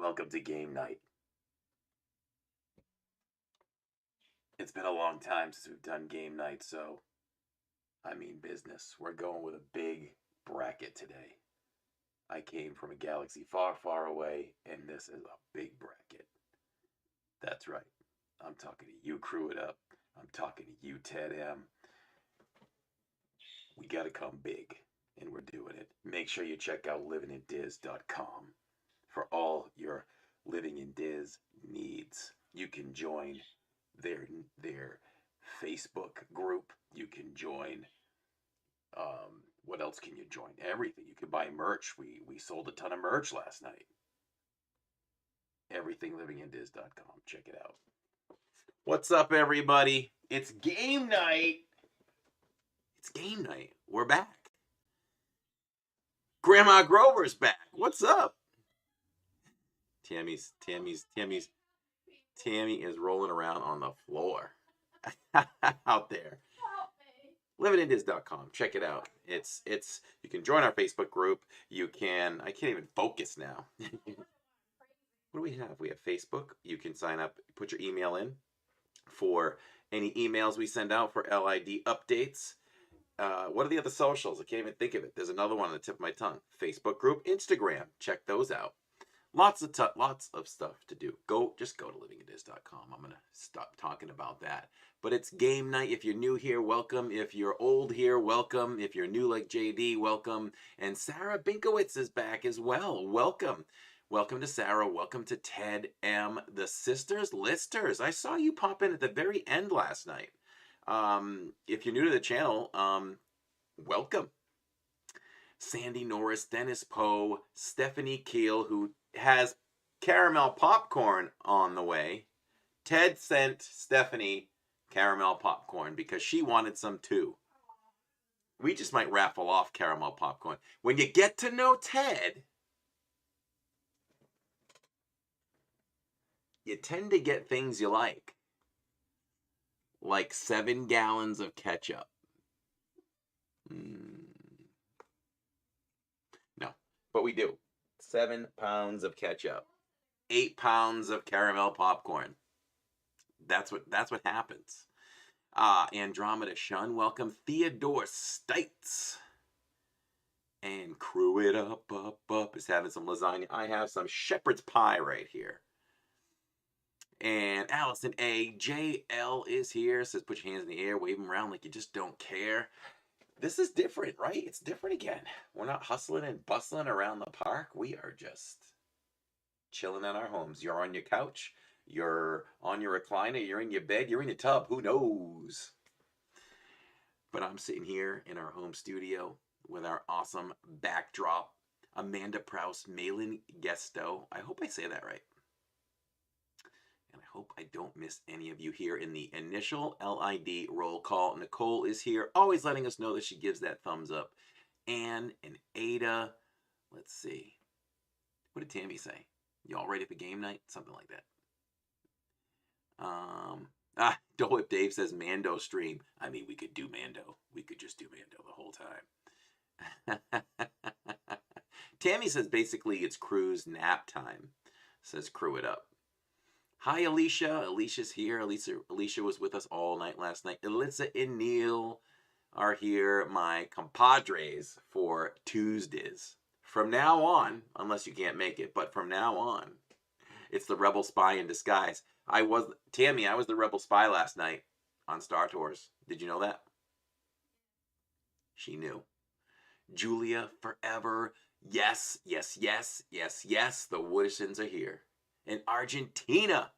Welcome to game night. It's been a long time since we've done game night, so I mean business. We're going with a big bracket today. I came from a galaxy far, far away, and this is a big bracket. That's right. I'm talking to you, Crew It Up. I'm talking to you, Ted M. We gotta come big, and we're doing it. Make sure you check out LivingInDIZ.com for all your Living in Diz needs. You can join their Facebook group. You can join. What else can you join? Everything. You can buy merch. We sold a ton of merch last night. Everything LivingInDIZ.com. Check it out. What's up, everybody? It's game night. It's game night. We're back. Grandma Grover's back. What's up? Tammy is rolling around on the floor out there. LivingInDIZ.com. Check it out. It's you can join our Facebook group. You can I can't even focus now. What do we have? We have Facebook. You can sign up, put your email in for any emails we send out for LID updates. What are the other socials? I can't even think of it. There's another one on the tip of my tongue. Facebook group, Instagram. Check those out. Lots of stuff to do. Just go to LivingInDIZ.com. I'm gonna stop talking about that. But it's game night. If you're new here, welcome. If you're old here, welcome. If you're new like JD, welcome. And Sarah Binkowitz is back as well. Welcome. Welcome to Sarah. Welcome to Ted M. The Sisters Listers. I saw you pop in at the very end last night. If you're new to the channel, welcome. Sandy Norris, Dennis Poe, Stephanie Keel, who has caramel popcorn on the way. Ted sent Stephanie caramel popcorn because she wanted some too. We just might raffle off caramel popcorn. When you get to know Ted, you tend to get things you like 7 gallons of ketchup. No, but we do. 7 pounds of ketchup, 8 pounds of caramel popcorn. That's what happens. Andromeda Shun, welcome. Theodore Stites. And Crew It Up is having some lasagna. I have some shepherd's pie right here. And Allison A. JL is here. Says put your hands in the air, wave them around like you just don't care. This is different, right? It's different again. We're not hustling and bustling around the park. We are just chilling in our homes. You're on your couch. You're on your recliner. You're in your bed. You're in your tub. Who knows? But I'm sitting here in our home studio with our awesome backdrop. Amanda Prouse, Malin Gesto. I hope I say that right. And I hope I don't miss any of you here in the initial LID roll call. Nicole is here, always letting us know that she gives that thumbs up. Anne and Ada. Let's see. What did Tammy say? Y'all ready for game night? Something like that. Dole Whip Dave says Mando stream. I mean, we could do Mando. We could just do Mando the whole time. Tammy says basically it's Crew's nap time. Says Crew It Up. Hi, Alicia. Alicia's here. Alicia was with us all night last night. Alyssa and Neil are here, my compadres for Tuesdays. From now on, unless you can't make it, but from now on, it's the Rebel Spy in disguise. Tammy, I was the Rebel Spy last night on Star Tours. Did you know that? She knew. Julia, forever. Yes, yes, yes, yes, yes. The Woodersons are here. And Argentina.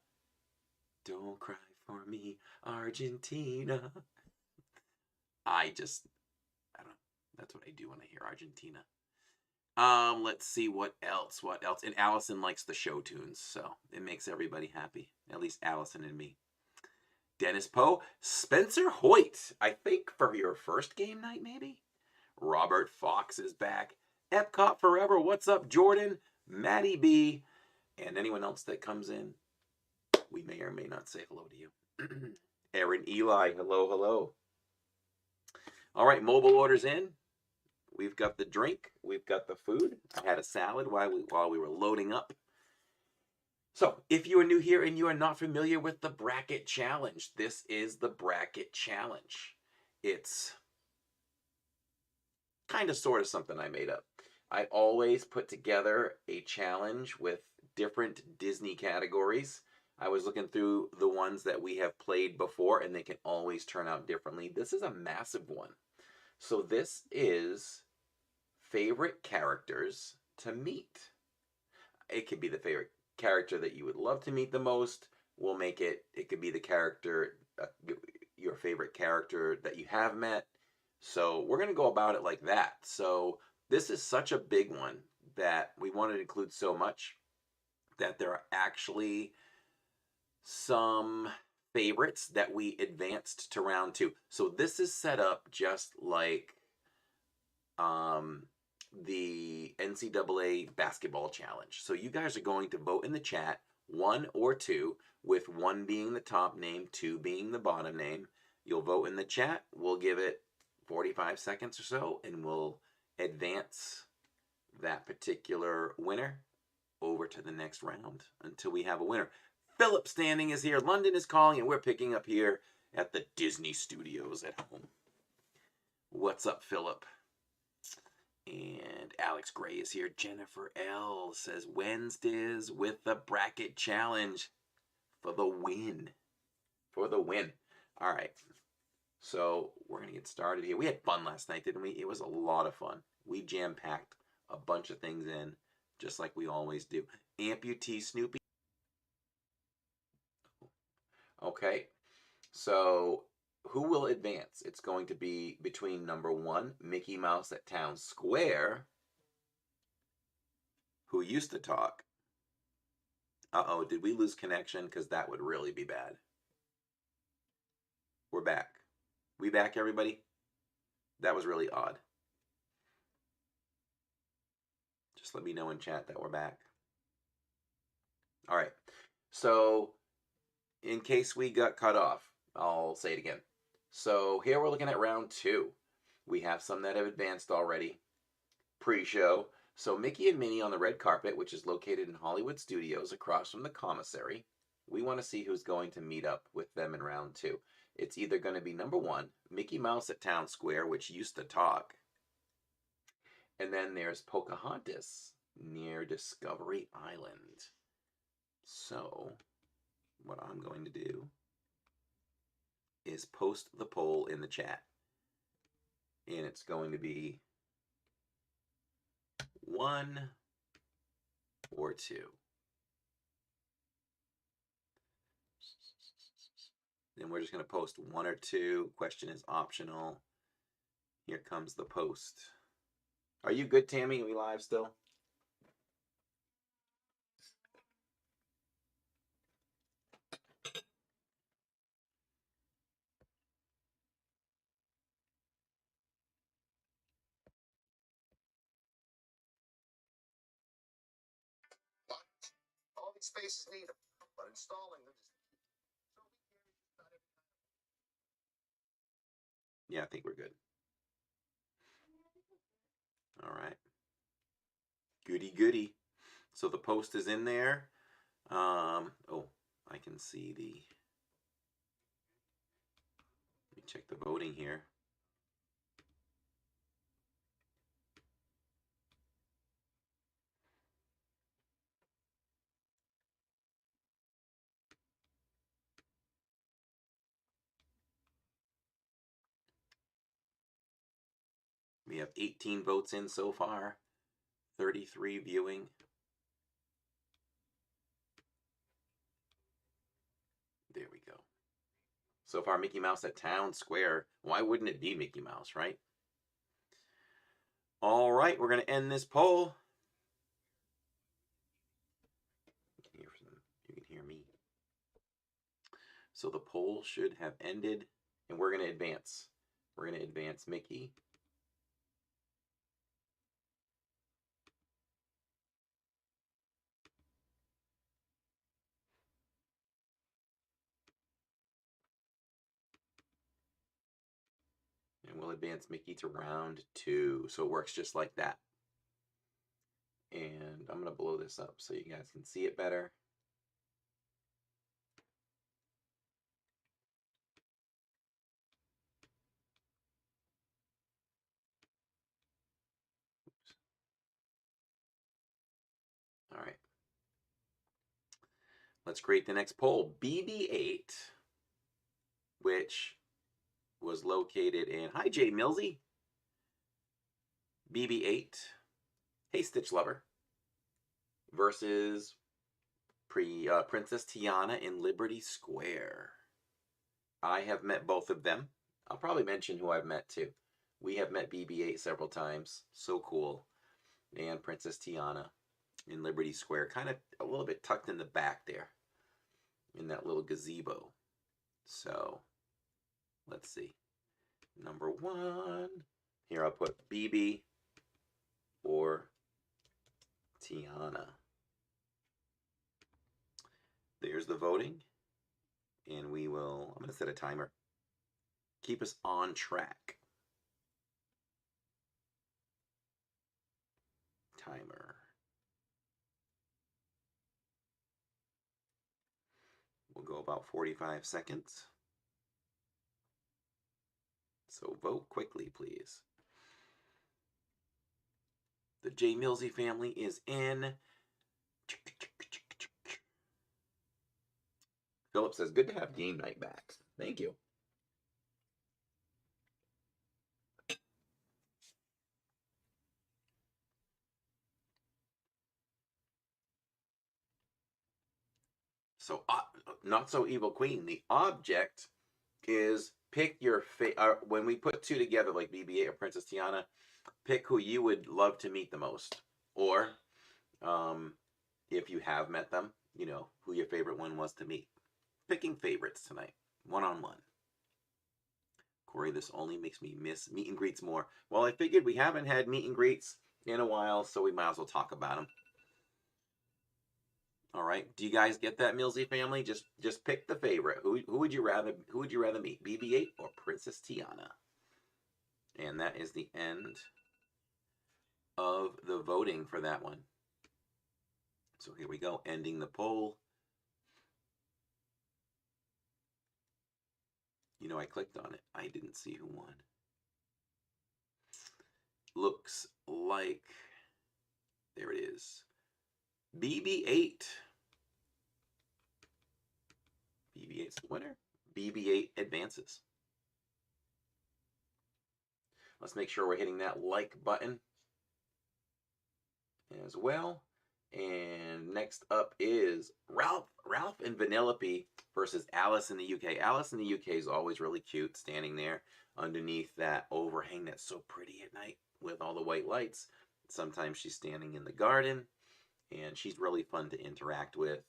Don't cry for me, Argentina. I don't know. That's what I do when I hear Argentina. Let's see what else. And Allison likes the show tunes, so it makes everybody happy. At least Allison and me. Dennis Poe, Spencer Hoyt. I think for your first game night, maybe. Robert Fox is back. Epcot Forever. What's up, Jordan? Maddie B. And anyone else that comes in, we may or may not say hello to you. Aaron Eli, hello. All right, mobile orders in. We've got the drink. We've got the food. I had a salad while we were loading up. So, if you are new here and you are not familiar with the bracket challenge, this is the bracket challenge. It's kind of sort of something I made up. I always put together a challenge with different Disney categories. I was looking through the ones that we have played before, and they can always turn out differently. This is a massive one. So this is favorite characters to meet. It could be the favorite character that you would love to meet the most. We'll make it, it could be the character, your favorite character that you have met. So we're going to go about it like that. So this is such a big one that we wanted to include so much that there are actually some favorites that we advanced to round 2. So this is set up just like the NCAA basketball challenge. So you guys are going to vote in the chat, 1 or 2, with 1 being the top name, 2 being the bottom name. You'll vote in the chat. We'll give it 45 seconds or so, and we'll advance that particular winner over to the next round until we have a winner. Philip Standing is here. London is calling, and we're picking up here at the Disney Studios at home. What's up, Philip? And Alex Gray is here. Jennifer L says WednesDIZ with the bracket challenge for the win. For the win. All right. So we're going to get started here. We had fun last night, didn't we? It was a lot of fun. We jam-packed a bunch of things in, just like we always do. Amputee Snoopy. Okay. So who will advance? It's going to be between number 1, Mickey Mouse at Town Square, who used to talk. Uh-oh, did we lose connection? Because that would really be bad. We're back. We back, everybody? That was really odd. Just let me know in chat that we're back. All right. So in case we got cut off, I'll say it again. So here we're looking at round 2. We have some that have advanced already. Pre-show. So Mickey and Minnie on the red carpet, which is located in Hollywood Studios across from the commissary. We want to see who's going to meet up with them in round 2. It's either going to be number 1, Mickey Mouse at Town Square, which used to talk. And then there's Pocahontas near Discovery Island. So what I'm going to do is post the poll in the chat. And it's going to be 1 or 2. Then we're just going to post 1 or 2. Question is optional. Here comes the post. Are you good, Tammy? Are we live still? All these spaces need them, but installing them is Yeah, I think we're good. All right. Goody, goody. So the post is in there. Oh, I can see the... Let me check the voting here. We have 18 votes in so far, 33 viewing. There we go. So far, Mickey Mouse at Town Square. Why wouldn't it be Mickey Mouse, right? All right, we're going to end this poll. You can hear me. So the poll should have ended, and we're going to advance. We're going to advance Mickey. And we'll advance Mickey to round 2. So it works just like that. And I'm going to blow this up so you guys can see it better. Let's create the next poll. BB-8, which was located in, hi Jay Millsy. BB-8, hey Stitch Lover, versus Princess Tiana in Liberty Square. I have met both of them. I'll probably mention who I've met too. We have met BB-8 several times. So cool. And Princess Tiana in Liberty Square, kind of a little bit tucked in the back there in that little gazebo. So let's see. Number 1. Here I'll put BB or Tiana. There's the voting. And I'm going to set a timer. Keep us on track. Timer. We'll go about 45 seconds. So vote quickly, please. The J. Millsy family is in. Philip says, good to have game night back. Thank you. So, not so evil queen. The object is pick your when we put two together, like BB-8 or Princess Tiana, pick who you would love to meet the most, or if you have met them, you know who your favorite one was to meet. Picking favorites tonight, one-on-one. Corey, this only makes me miss meet and greets more. Well, I figured we haven't had meet and greets in a while, so we might as well talk about them. All right. Do you guys get that, Millsy family? Just pick the favorite. Who would you rather meet, BB-8 or Princess Tiana? And that is the end of the voting for that one. So here we go, ending the poll. You know, I clicked on it. I didn't see who won. Looks like, there it is. BB-8. BB-8's the winner. BB-8 advances. Let's make sure we're hitting that like button as well. And next up is Ralph and Vanellope versus Alice in the UK. Alice in the UK is always really cute, standing there underneath that overhang that's so pretty at night with all the white lights. Sometimes she's standing in the garden, and she's really fun to interact with.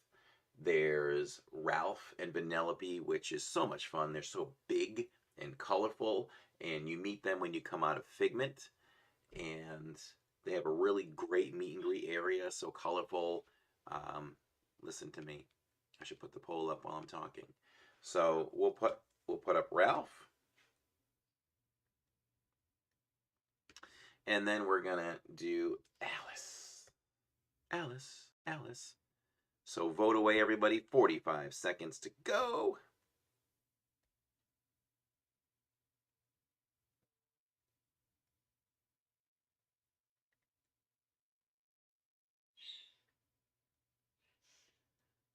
There's Ralph and Vanellope, which is so much fun. They're so big and colorful, and you meet them when you come out of Figment, and they have a really great meet and greet area, so colorful. Listen to me. I should put the poll up while I'm talking. So we'll put up Ralph, and then we're gonna do Alice. So vote away, everybody. 45 seconds to go.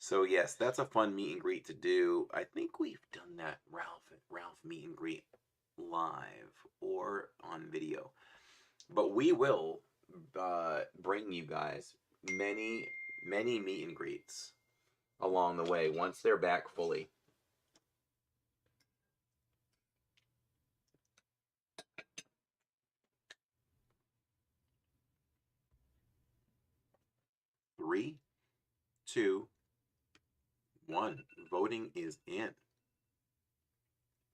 So yes, that's a fun meet and greet to do. I think we've done that Ralph meet and greet live or on video. But we will bring you guys many meet and greets along the way once they're back fully. Three, 2, 1. Voting is in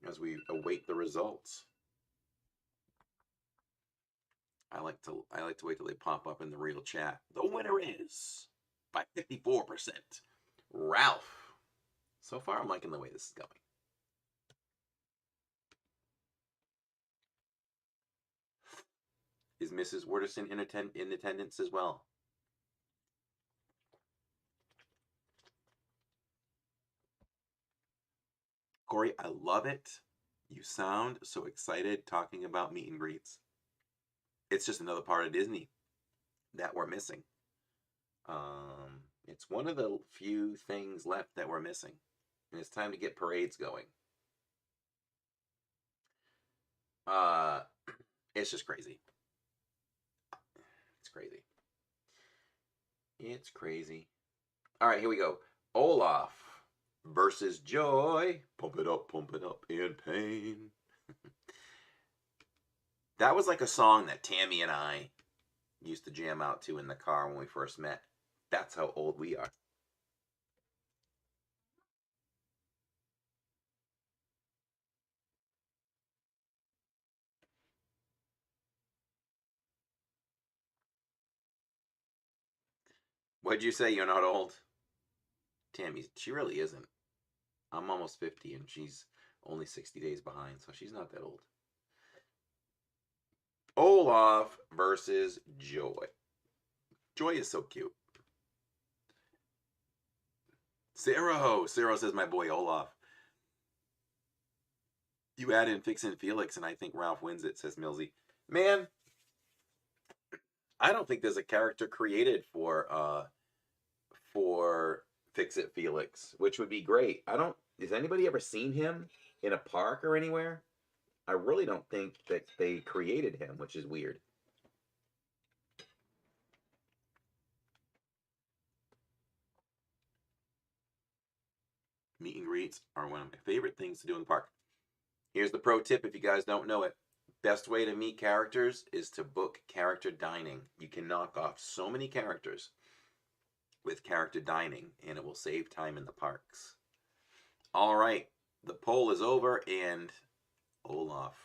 as we await the results. I like to wait till they pop up in the real chat. The winner is by 54%, Ralph. So far, I'm liking the way this is going. Is Mrs. Wooderson in attendance as well? Corey, I love it. You sound so excited talking about meet and greets. It's just another part of Disney that we're missing. It's one of the few things left that we're missing. And it's time to get parades going. It's just crazy. It's crazy. It's crazy. All right, here we go. Olaf versus Joy. Pump it up in pain. That was like a song that Tammy and I used to jam out to in the car when we first met. That's how old we are. What'd you say? You're not old? Tammy, she really isn't. I'm almost 50 and she's only 60 days behind, so she's not that old. Olaf versus Joy. Joy is so cute. Sarah says my boy Olaf. You add in Fix and Felix, and I think Ralph wins it, says Millsy. Man, I don't think there's a character created for Fix It Felix, which would be great. Has anybody ever seen him in a park or anywhere? I really don't think that they created him, which is weird. Meet and greets are one of my favorite things to do in the park. Here's the pro tip if you guys don't know it. Best way to meet characters is to book character dining. You can knock off so many characters with character dining, and it will save time in the parks. All right, the poll is over, and Olaf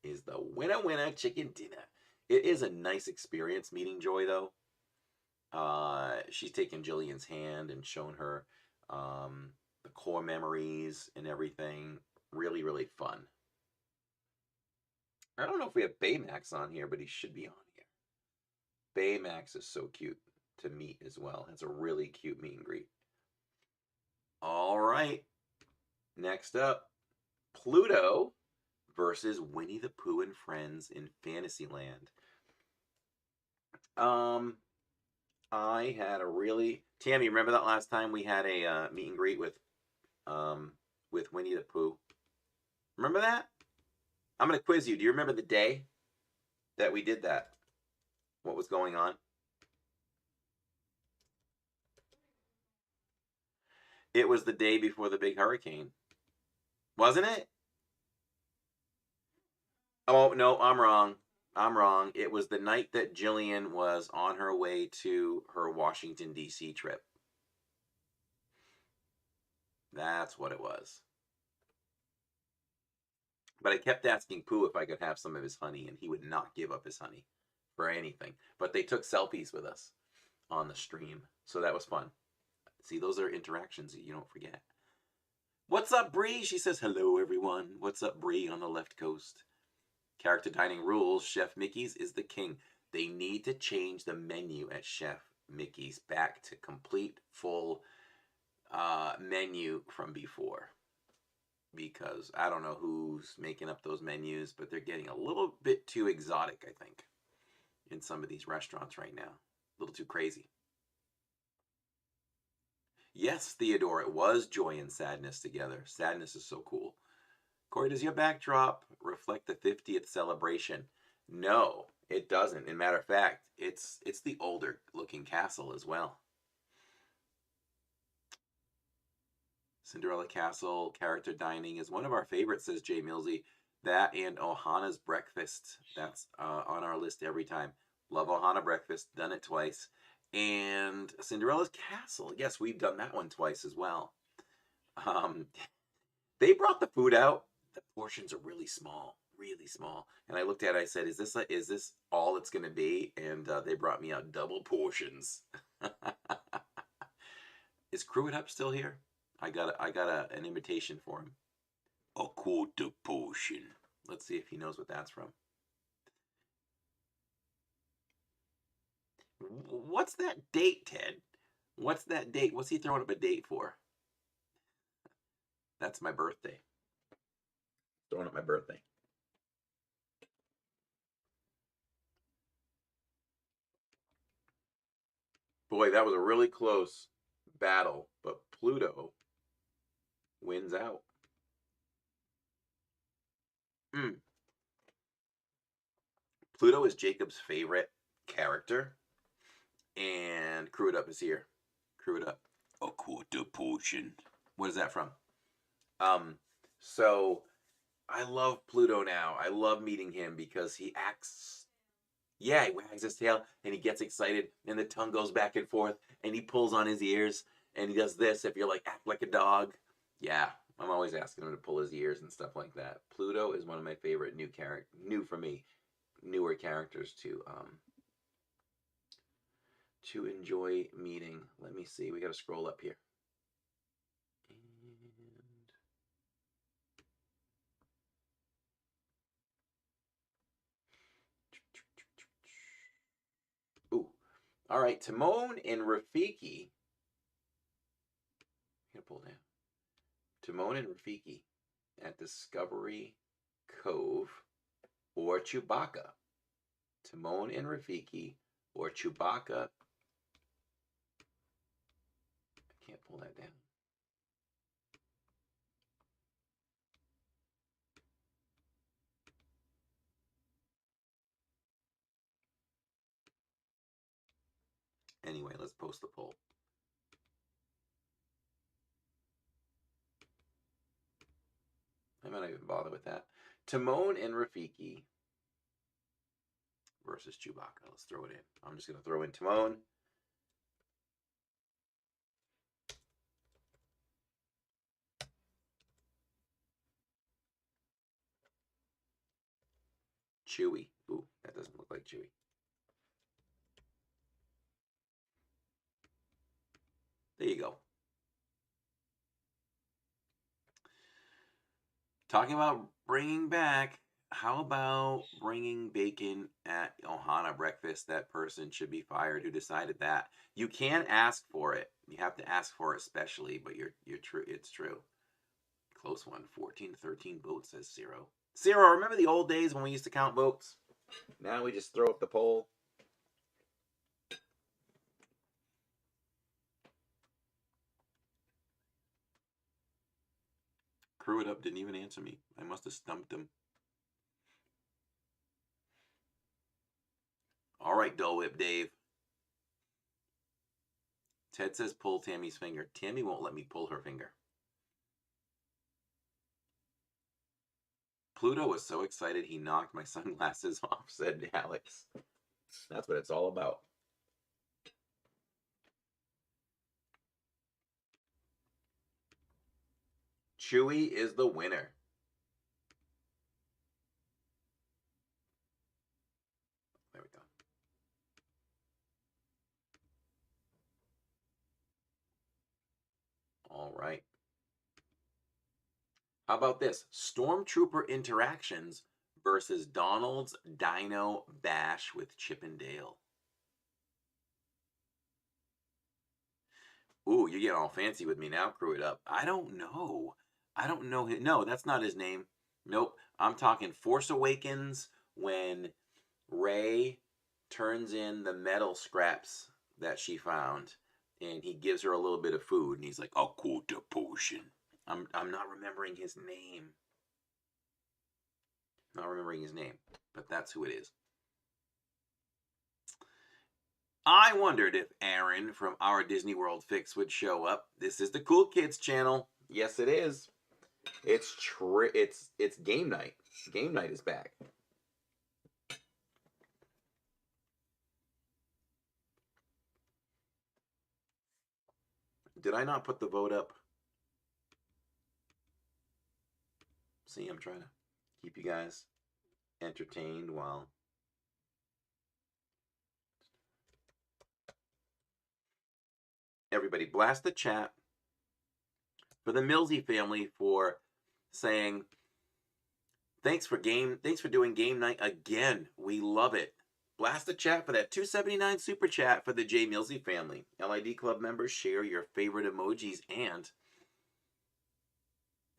is the winner chicken dinner. It is a nice experience meeting Joy, though. She's taken Jillian's hand and shown her the core memories and everything. Really, really fun. I don't know if we have Baymax on here, but he should be on here. Baymax is so cute to meet as well. It's a really cute meet and greet. All right. Next up, Pluto versus Winnie the Pooh and Friends in Fantasyland. I had a really Tammy. Remember that last time we had a meet and greet with Winnie the Pooh? Remember that? I'm gonna quiz you. Do you remember the day that we did that? What was going on? It was the day before the big hurricane, wasn't it? Oh no, I'm wrong. I'm wrong. It was the night that Jillian was on her way to her Washington, D.C. trip. That's what it was. But I kept asking Pooh if I could have some of his honey, and he would not give up his honey for anything. But they took selfies with us on the stream, so that was fun. See, those are interactions that you don't forget. What's up, Bree? She says, hello, everyone. What's up, Bree on the left coast? Character dining rules. Chef Mickey's is the king. They need to change the menu at Chef Mickey's back to complete, full menu from before. Because I don't know who's making up those menus, but they're getting a little bit too exotic, I think, in some of these restaurants right now. A little too crazy. Yes, Theodore, it was joy and sadness together. Sadness is so cool. Corey, does your backdrop reflect the 50th celebration? No, it doesn't. As a matter of fact, it's the older looking castle as well. Cinderella Castle character dining is one of our favorites, says Jay Millsy. That and Ohana's breakfast. That's on our list every time. Love Ohana breakfast. Done it twice. And Cinderella's Castle. Yes, we've done that one twice as well. They brought the food out. The portions are really small, really small. And I looked at it. I said, "Is this all it's going to be?" And they brought me out double portions. Is Crew It Up still here? I got an invitation for him. A quarter portion. Let's see if he knows what that's from. What's that date, Ted? What's that date? What's he throwing up a date for? That's my birthday. Throwing up my birthday. Boy, that was a really close battle, but Pluto wins out. Pluto is Jacob's favorite character, and Crew It Up is here. Crew It Up. A quarter portion. What is that from? So I love Pluto now. I love meeting him because he acts. Yeah, he wags his tail and he gets excited, and the tongue goes back and forth, and he pulls on his ears, and he does this. If you're like, act like a dog. Yeah, I'm always asking him to pull his ears and stuff like that. Pluto is one of my favorite new for me, newer characters to enjoy meeting. Let me see. We got to scroll up here. Ooh. All right, Timon and Rafiki. I'm gonna pull down. Timon and Rafiki at Discovery Cove or Chewbacca. Timon and Rafiki or Chewbacca. I can't pull that down. Anyway, let's post the poll. I might not even bother with that. Timon and Rafiki versus Chewbacca. Let's throw it in. I'm just going to throw in Timon. Chewie. Ooh, that doesn't look like Chewie. There you go. Talking about bringing back, how about bringing bacon at Ohana breakfast? That person should be fired who decided that. You can ask for it. You have to ask for it specially, but you're true. It's true. Close one. 14 to 13 votes, says Zero. Zero, remember the old days when we used to count votes? Now we just throw up the poll. Crew It Up didn't even answer me. I must have stumped him. All right, Dole Whip Dave. Ted says pull Tammy's finger. Tammy won't let me pull her finger. Pluto was so excited he knocked my sunglasses off, said Alex. That's what it's all about. Chewie is the winner. There we go. All right. How about this? Stormtrooper interactions versus Donald's Dino Bash with Chip and Dale. Ooh, you're getting all fancy with me now. Crew It Up. I don't know. I don't know. No, that's not his name. Nope. I'm talking Force Awakens when Rey turns in the metal scraps that she found, and he gives her a little bit of food, and he's like, a quarter portion. I'm not remembering his name. Not remembering his name, but that's who it is. I wondered if Aaron from Our Disney World Fix would show up. This is the Cool Kids channel. Yes, it is. It's game night. Game night is back. Did I not put the vote up? See, I'm trying to keep you guys entertained while... Everybody blast the chat for the Millsy family for saying thanks for doing game night again. We love it. Blast the chat for that $2.79 super chat for the J Millsy family. LID Club members, share your favorite emojis, and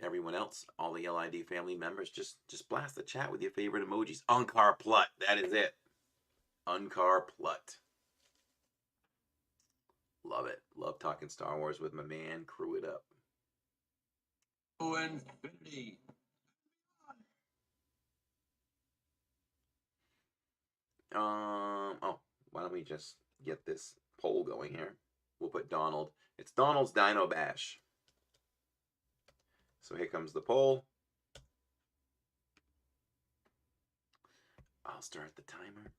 everyone else, all the LID family members, just blast the chat with your favorite emojis. Unkar Plut, that is it. Unkar Plut. Love it. Love talking Star Wars with my man. Crew it up. To infinity. Oh, why don't we just get this poll going here? We'll put Donald. It's Donald's Dino Bash. So here comes the poll. I'll start the timer.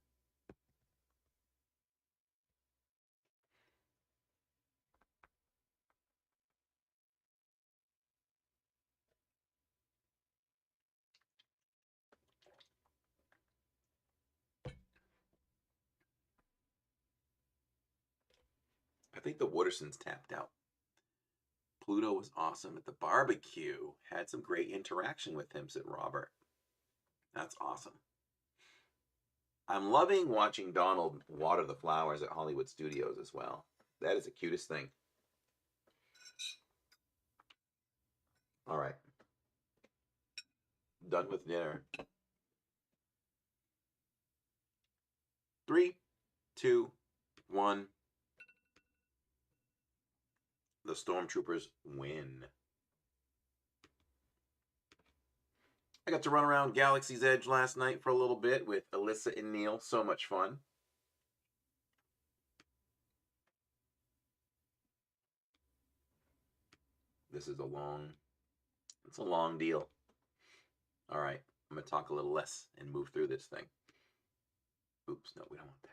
I think the Woodersons tapped out. Pluto was awesome at the barbecue. Had some great interaction with him, said Robert. That's awesome. I'm loving watching Donald water the flowers at Hollywood Studios as well. That is the cutest thing. All right. Done with dinner. 3, 2, 1. The Stormtroopers win. I got to run around Galaxy's Edge last night for a little bit with Alyssa and Neil. So much fun. This is it's a long deal. All right, I'm going to talk a little less and move through this thing. Oops, no, we don't want that.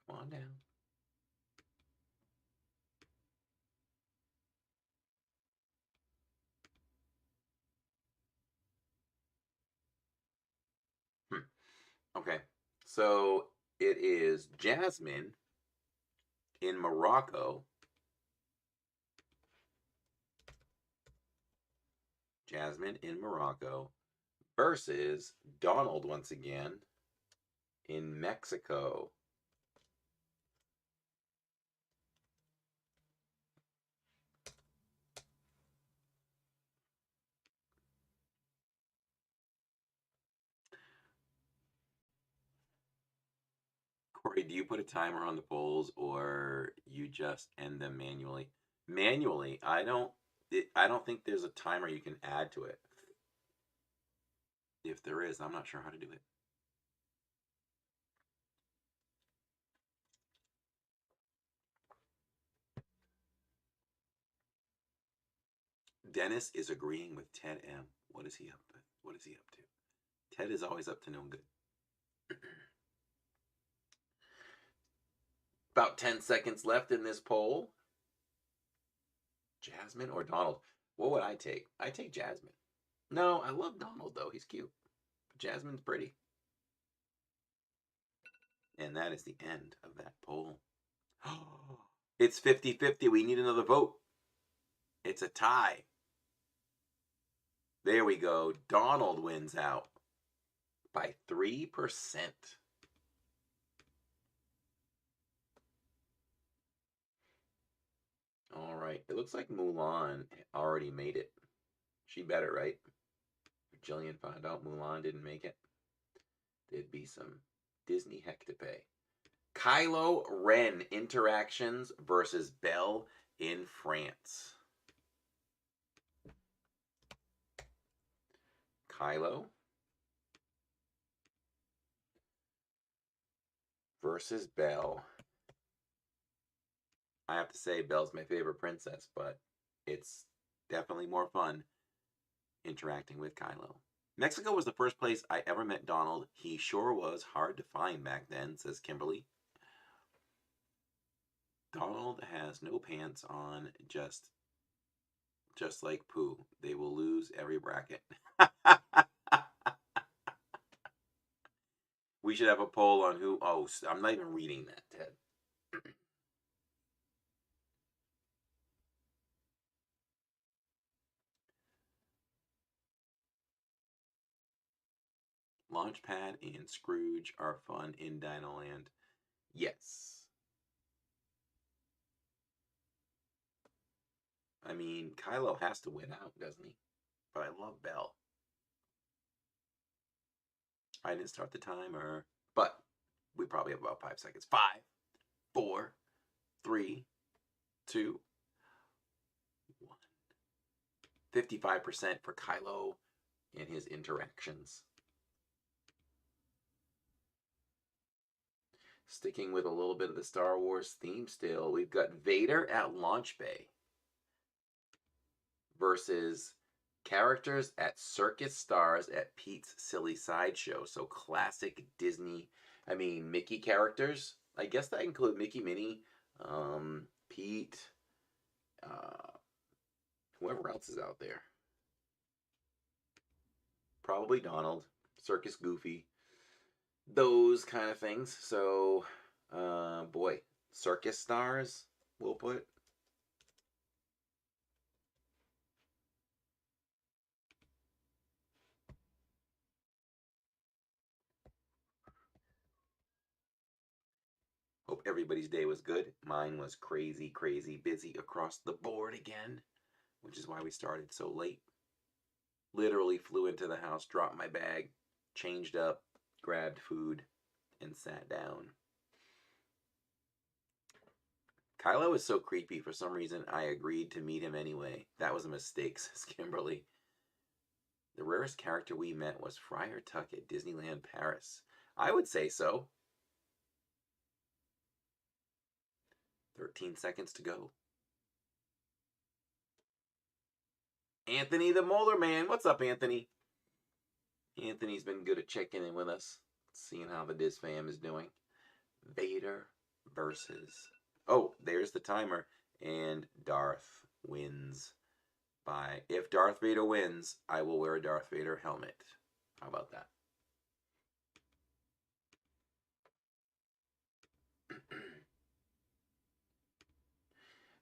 Come on down. Okay, so it is Jasmine in Morocco. Jasmine in Morocco versus Donald once again in Mexico. Corey, do you put a timer on the polls or you just end them manually? Manually, I don't think there's a timer you can add to it. If there is, I'm not sure how to do it. Dennis is agreeing with Ted M. What is he up to? What is he up to? Ted is always up to no good. About 10 seconds left in this poll. Jasmine or Donald? What would I take? I take Jasmine. No, I love Donald though. He's cute. But Jasmine's pretty. And that is the end of that poll. It's 50-50. We need another vote. It's a tie. There we go. Donald wins out by 3%. All right. It looks like Mulan already made it. She better, right? If Jillian found out Mulan didn't make it, there'd be some Disney heck to pay. Kylo Ren interactions versus Belle in France. Kylo versus Belle. I have to say Belle's my favorite princess, but it's definitely more fun interacting with Kylo. Mexico was the first place I ever met Donald. He sure was hard to find back then, says Kimberly. Donald has no pants on, just like Pooh. They will lose every bracket. We should have a poll on who... Oh, I'm not even reading that, Ted. Launchpad and Scrooge are fun in Dino Land. Yes. I mean, Kylo has to win out, doesn't he? But I love Belle. I didn't start the timer, but we probably have about 5 seconds. 5, 4, 3, 2, 1. 55% for Kylo and his interactions. Sticking with a little bit of the Star Wars theme still, we've got Vader at Launch Bay versus characters at Circus Stars at Pete's Silly Sideshow. So classic Disney, Mickey characters. I guess that include Mickey, Minnie, Pete, whoever else is out there. Probably Donald, Circus Goofy, those kind of things. So, boy, Circus Stars, we'll put. Hope everybody's day was good. Mine was crazy, crazy busy across the board again, which is why we started so late. Literally flew into the house, dropped my bag, changed up, grabbed food, and sat down. Kylo is so creepy. For some reason, I agreed to meet him anyway. That was a mistake, says Kimberly. The rarest character we met was Friar Tuck at Disneyland Paris. I would say so. 13 seconds to go. Anthony the Molar Man. What's up, Anthony? Anthony's been good at checking in with us, seeing how the Diz fam is doing. Vader versus... Oh, there's the timer. And Darth wins by... If Darth Vader wins, I will wear a Darth Vader helmet. How about that?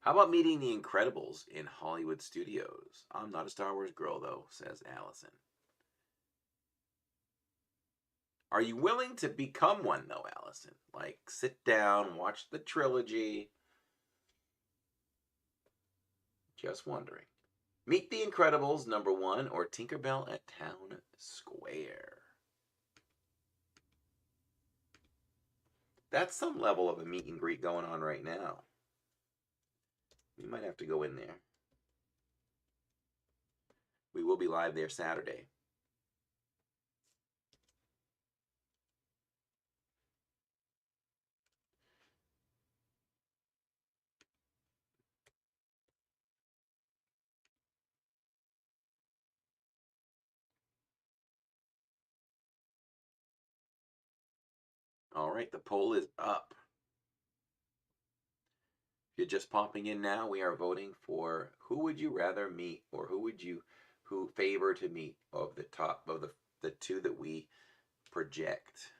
How about meeting the Incredibles in Hollywood studios? I'm not a Star Wars girl, though, says Allison. Are you willing to become one, though, Allison? Like, sit down, watch the trilogy. Just wondering. Meet the Incredibles, #1, or Tinkerbell at Town Square. That's some level of a meet and greet going on right now. We might have to go in there. We will be live there Saturday. All right, the poll is up. If you're just popping in now, we are voting for who would you rather meet, or who favor to meet of the top of the two that we project.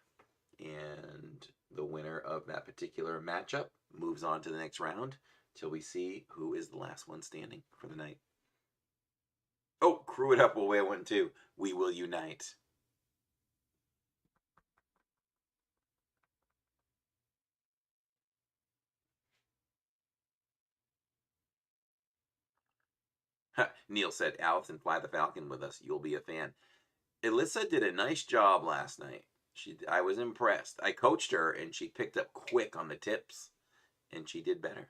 And the winner of that particular matchup moves on to the next round till we see who is the last one standing for the night. Oh, Crew It Up will wear one too. We will unite. Neil said, Allison, fly the Falcon with us. You'll be a fan. Alyssa did a nice job last night. I was impressed. I coached her, and she picked up quick on the tips, and she did better.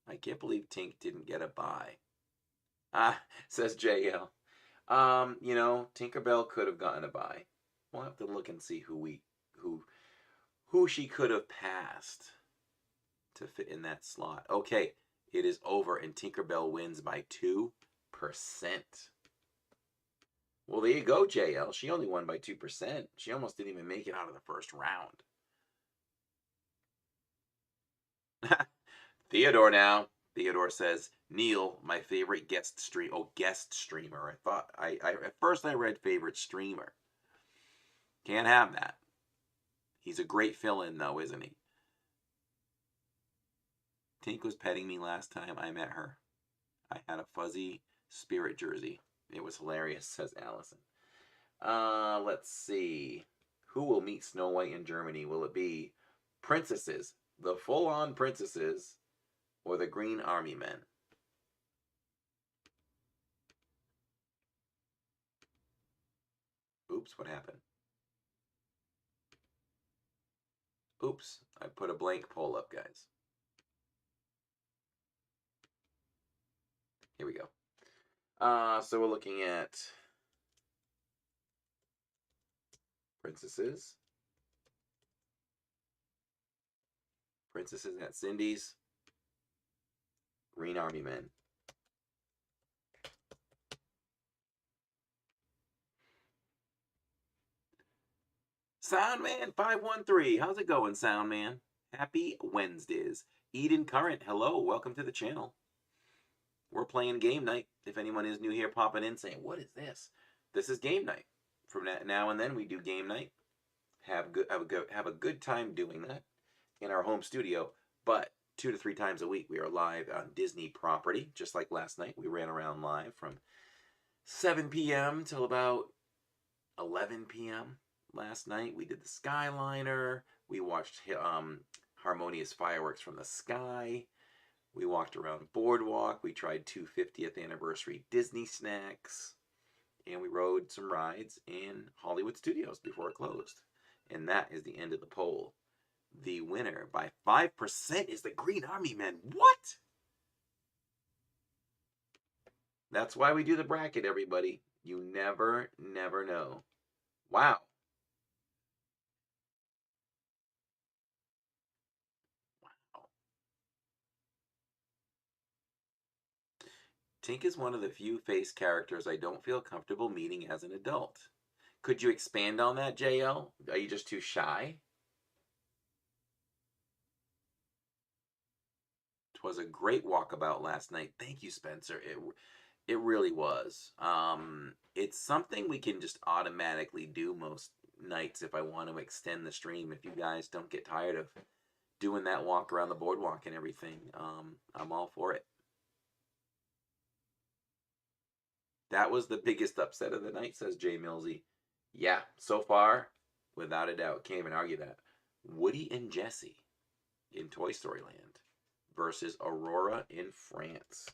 I can't believe Tink didn't get a bye. Says JL. Tinkerbell could have gotten a bye. We'll have to look and see who she could have passed to fit in that slot. Okay, it is over, and Tinkerbell wins by 2%. Well, there you go, JL. She only won by 2%. She almost didn't even make it out of the first round. Theodore now. Theodore says, Neil, my favorite guest streamer. At first I read favorite streamer. Can't have that. He's a great fill-in, though, isn't he? Tink was petting me last time I met her. I had a fuzzy Spirit jersey. It was hilarious, says Allison. Let's see. Who will meet Snow White in Germany? Will it be princesses, the full-on princesses, or the Green Army men? Oops, what happened? Oops, I put a blank poll up, guys. Here we go. So we're looking at princesses. Princesses at Cindy's. Green Army Men. Soundman513. How's it going, Soundman? Happy WednesDIZ. Eden Current. Hello. Welcome to the channel. We're playing game night. If anyone is new here, popping in saying, what is this? This is game night. From now and then, we do game night. Have a good time doing that in our home studio. But 2 to 3 times a week, we are live on Disney property. Just like last night, we ran around live from 7 p.m. till about 11 p.m. Last night. We did the Skyliner. We watched harmonious fireworks from the sky. We walked around Boardwalk. We tried 250th anniversary Disney snacks. And we rode some rides in Hollywood Studios before it closed. And that is the end of the poll. The winner by 5% is the Green Army Men. What? That's why we do the bracket, everybody. You never know. Wow. Tink is one of the few face characters I don't feel comfortable meeting as an adult. Could you expand on that, JL? Are you just too shy? It was a great walkabout last night. Thank you, Spencer. It really was. It's something we can just automatically do most nights if I want to extend the stream. If you guys don't get tired of doing that walk around the boardwalk and everything, I'm all for it. That was the biggest upset of the night, says Jay Millsy. Yeah, so far, without a doubt. Can't even argue that. Woody and Jessie in Toy Story Land versus Aurora in France.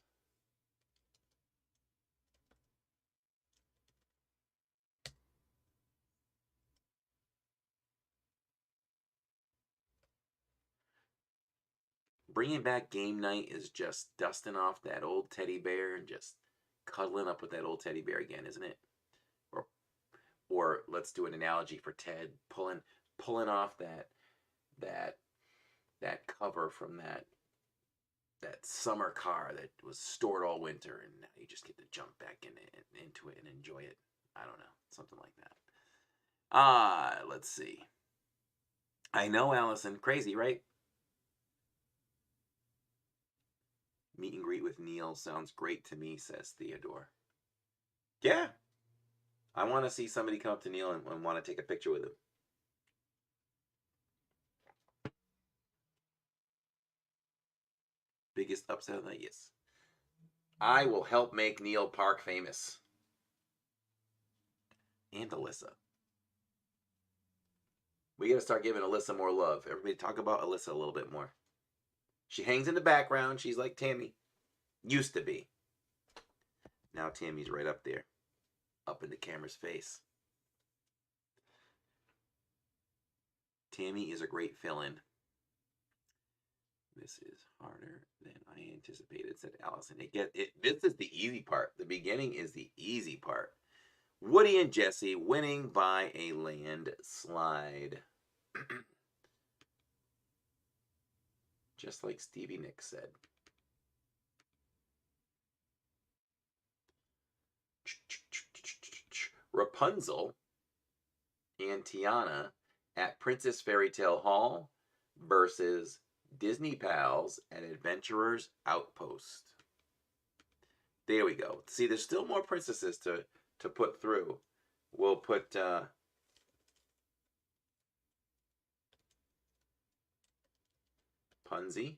Bringing back game night is just dusting off that old teddy bear and just cuddling up with that old teddy bear again, isn't it? Or let's do an analogy for Ted, pulling off that cover from that summer car that was stored all winter, and now you just get to jump back into it and enjoy it. I don't know, something like that. Let's see. I know, Allison, crazy, right? Meet and greet with Neil sounds great to me, says Theodore. Yeah. I want to see somebody come up to Neil and want to take a picture with him. Biggest upset of the night? Yes. I will help make Neil Park famous. And Alyssa. We got to start giving Alyssa more love. Everybody talk about Alyssa a little bit more. She hangs in the background. She's like Tammy. Used to be. Now Tammy's right up there. Up in the camera's face. Tammy is a great fill-in. This is harder than I anticipated, said Allison. This is the easy part. The beginning is the easy part. Woody and Jessie winning by a landslide. Just like Stevie Nicks said. Rapunzel and Tiana at Princess Fairy Tale Hall versus Disney Pals at Adventurers Outpost. There we go. See, there's still more princesses to put through. We'll put Punzi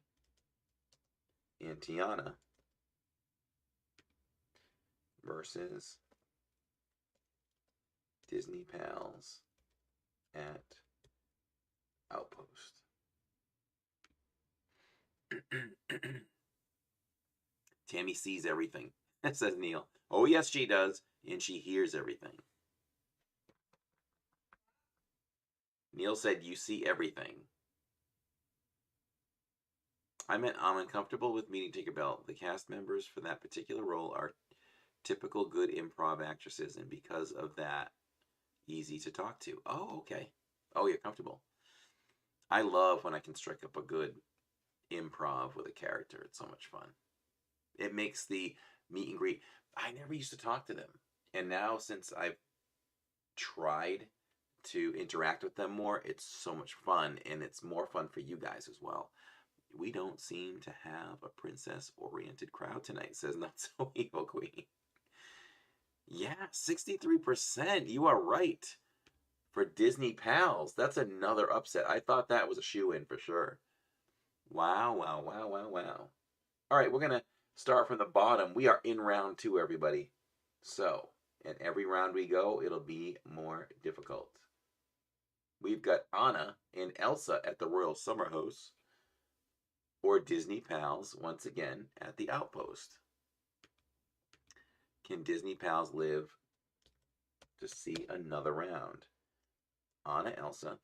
and Tiana versus Disney Pals at Outpost. Tammy sees everything, says Neil. Oh, yes, she does. And she hears everything. Neil said, you see everything. I meant I'm uncomfortable with meeting Tinkerbell. The cast members for that particular role are typical good improv actresses, and because of that, easy to talk to. Oh, okay. Oh, you're comfortable. I love when I can strike up a good improv with a character. It's so much fun. It makes the meet and greet. I never used to talk to them. And now, since I've tried to interact with them more, it's so much fun. And it's more fun for you guys as well. We don't seem to have a princess-oriented crowd tonight, says Not So Evil Queen. Yeah, 63%. You are right. For Disney Pals. That's another upset. I thought that was a shoe-in for sure. Wow, wow, wow, wow, wow. All right, we're going to start from the bottom. We are in round 2, everybody. So, and every round we go, it'll be more difficult. We've got Anna and Elsa at the Royal Summer House, or Disney Pals, once again, at the Outpost. Can Disney Pals live to see another round? Anna, Elsa.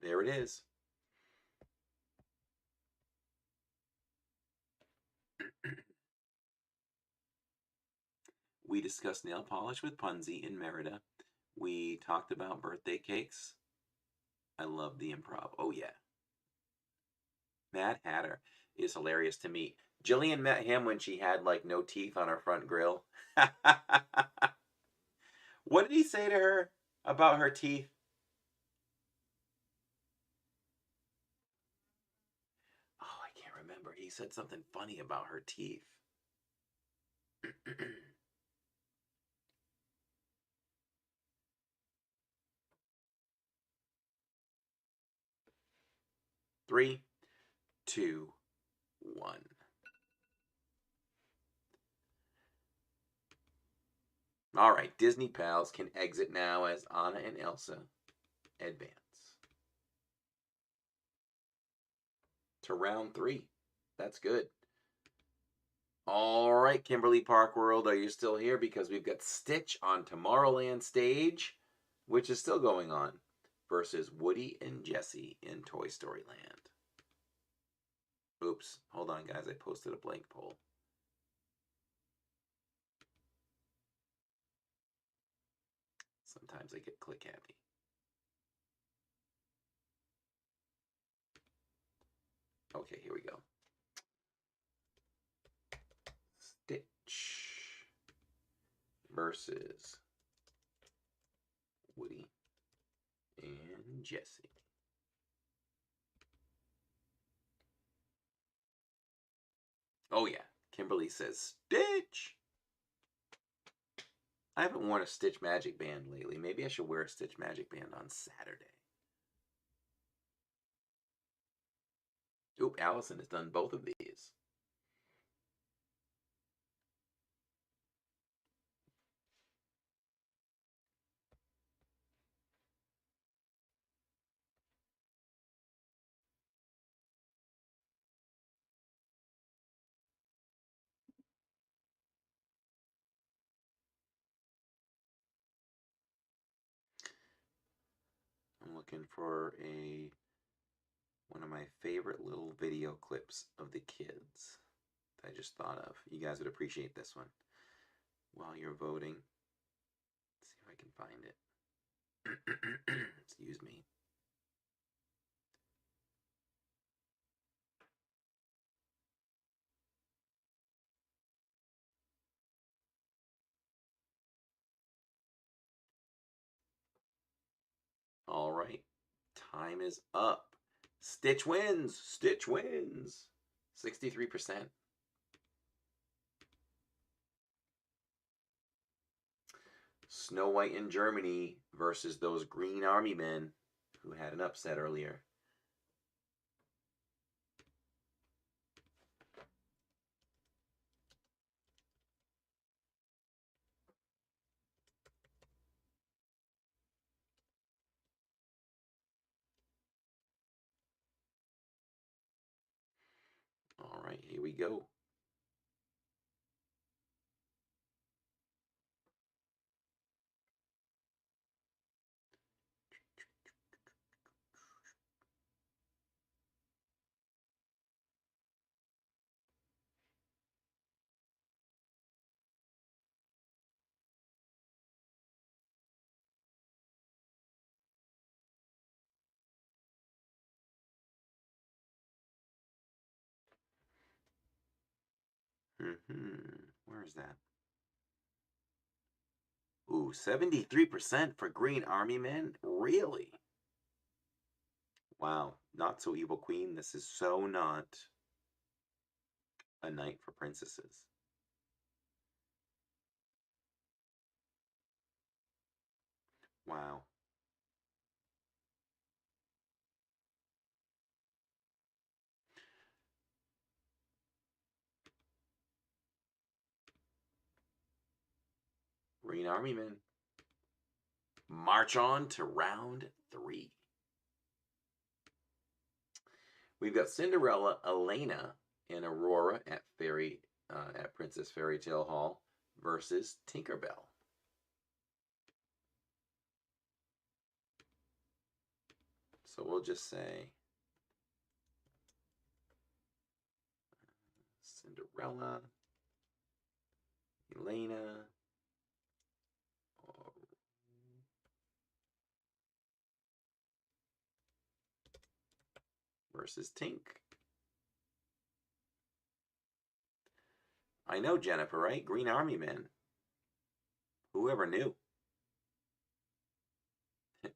There it is. We discussed nail polish with Punzi in Merida. We talked about birthday cakes. I love the improv. Oh, yeah. Mad Hatter is hilarious to me. Jillian met him when she had like no teeth on her front grill. What did he say to her about her teeth? Oh, I can't remember. He said something funny about her teeth. 3, 2, 1. All right, Disney Pals can exit now as Anna and Elsa advance to round 3. That's good. All right, Kimberly Park World, are you still here? Because we've got Stitch on Tomorrowland stage, which is still going on, versus Woody and Jessie in Toy Story Land. Oops, hold on, guys. I posted a blank poll. Sometimes I get click happy. Okay, here we go. Stitch versus Woody and Jessie. Oh yeah, Kimberly says Stitch. I haven't worn a Stitch Magic Band lately. Maybe I should wear a Stitch Magic Band on Saturday. Oop, Allison has done both of these. I'm looking for one of my favorite little video clips of the kids that I just thought of. You guys would appreciate this one. While you're voting, let's see if I can find it. Excuse me. All right, time is up. Stitch wins. Stitch wins. 63%. Snow White in Germany versus those Green Army men who had an upset earlier. All right, here we go. Where's that? Ooh, 73% for Green Army Men? Really? Wow. Not so evil queen. This is so not a night for princesses. Wow. Green Army Men. March on to round 3. We've got Cinderella, Elena, and Aurora at Princess Fairy Tale Hall versus Tinkerbell. So we'll just say Cinderella, Elena, versus Tink. I know, Jennifer, right? Green Army Men. Whoever knew?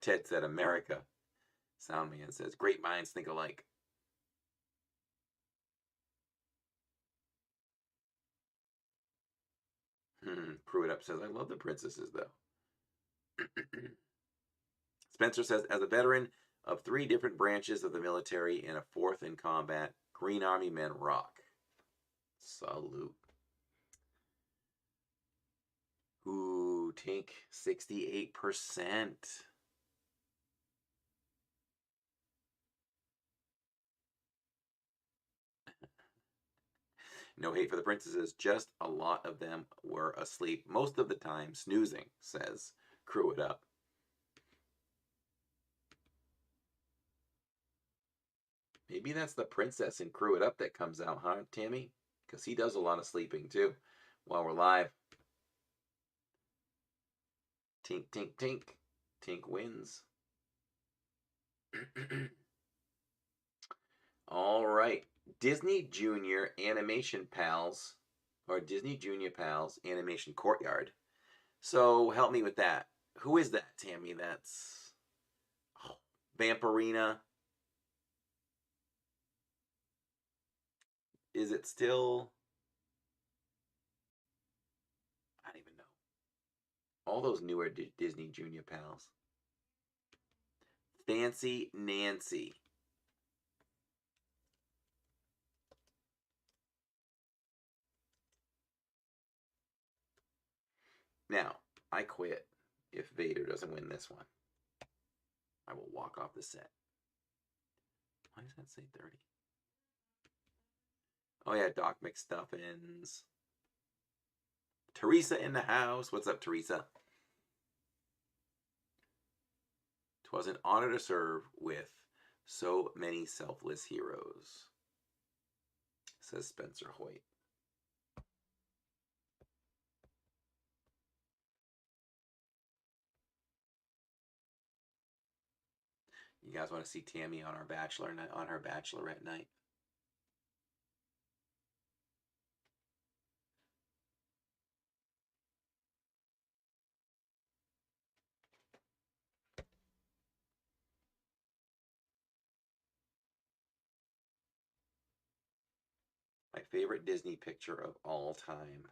Ted said America. Soundman says, great minds think alike. Prue It Up says, I love the princesses, though. Spencer says, as a veteran of 3 different branches of the military and a 4th in combat, Green Army Men rock. Salute. Ooh, Tink, 68%. No hate for the princesses, just a lot of them were asleep most of the time, snoozing, says Crew It Up. Maybe that's the princess in Crew It Up that comes out, huh, Tammy? Because he does a lot of sleeping, too, while we're live. Tink, tink, tink. Tink wins. All right. Disney Junior Animation Pals, or Disney Junior Pals Animation Courtyard. So help me with that. Who is that, Tammy? That's Vampirina. Is it still? I don't even know. All those newer Disney Junior Pals. Fancy Nancy. Now, I quit if Vader doesn't win this one. I will walk off the set. Why does that say 30? Oh yeah, Doc McStuffins. Teresa in the house. What's up, Teresa? 'Twas an honor to serve with so many selfless heroes, says Spencer Hoyt. You guys want to see Tammy on our bachelor night, on her bachelorette night? My favorite Disney picture of all time.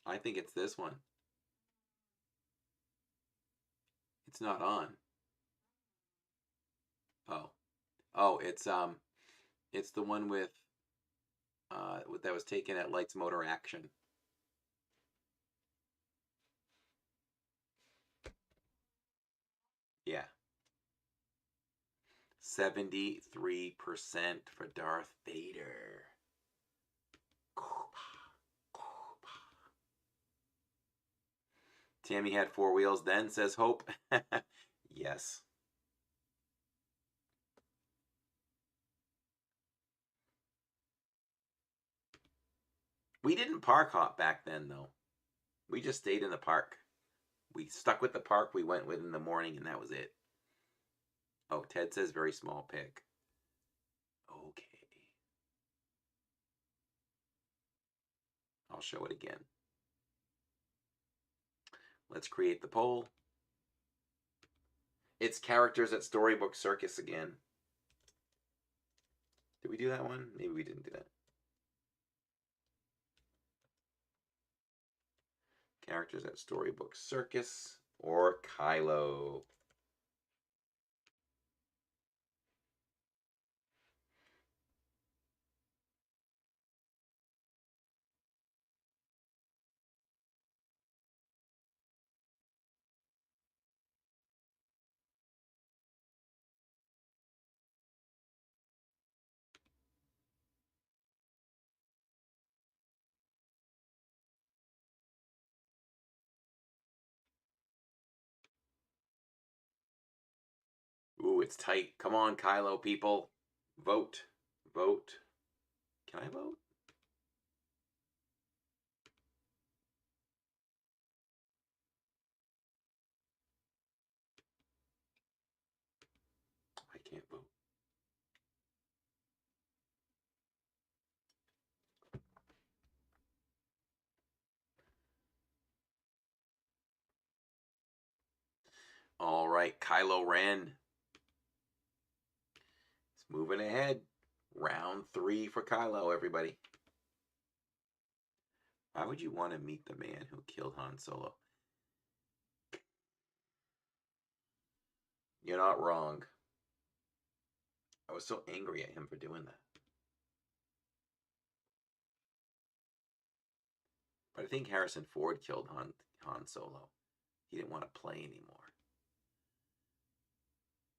I think it's this one. It's not on. Oh, it's the one with that was taken at Lights Motor Action. Yeah. 73% for Darth Vader. Tammy had 4 wheels then, says Hope. Yes. We didn't park hop back then, though. We just stayed in the park. We stuck with the park we went with in the morning, and that was it. Oh, Ted says very small pick. I'll show it again. Let's create the poll. It's characters at Storybook Circus again. Did we do that one? Maybe we didn't do that. Characters at Storybook Circus or Kylo. Ooh, it's tight. Come on, Kylo people. Vote. Vote. Can I vote? I can't vote. All right, Kylo Ren. It's moving ahead. Round 3 for Kylo, everybody. Why would you want to meet the man who killed Han Solo? You're not wrong. I was so angry at him for doing that. But I think Harrison Ford killed Han Solo. He didn't want to play anymore.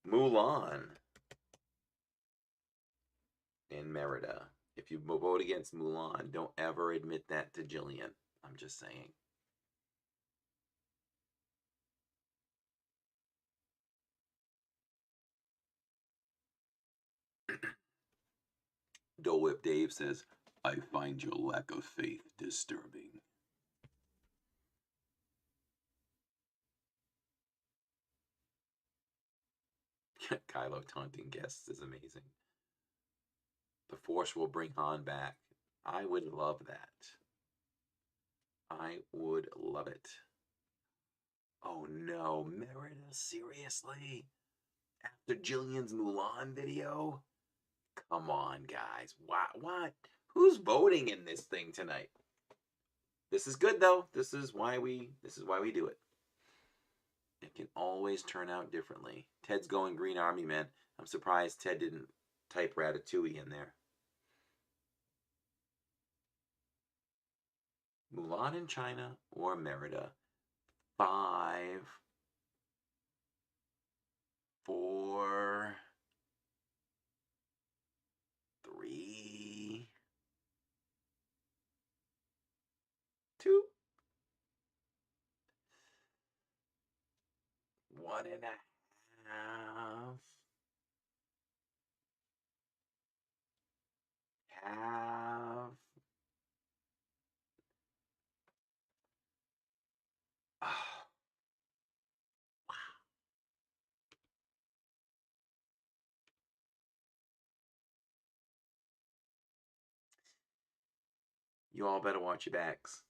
Mulan and Merida. If you vote against Mulan, don't ever admit that to Jillian. I'm just saying. Dole Whip Dave says, I find your lack of faith disturbing. Kylo taunting guests is amazing. The Force will bring Han back. I would love that. I would love it. Oh no, Merida, seriously? After Jillian's Mulan video? Come on, guys. What? Who's voting in this thing tonight? This is good though. This is why we do it. It can always turn out differently. Ted's going Green Army Man. I'm surprised Ted didn't type Ratatouille in there. Mulan in China or Merida. 5, 4, 3, 2, 1.5. Half. Oh. You all better watch your backs.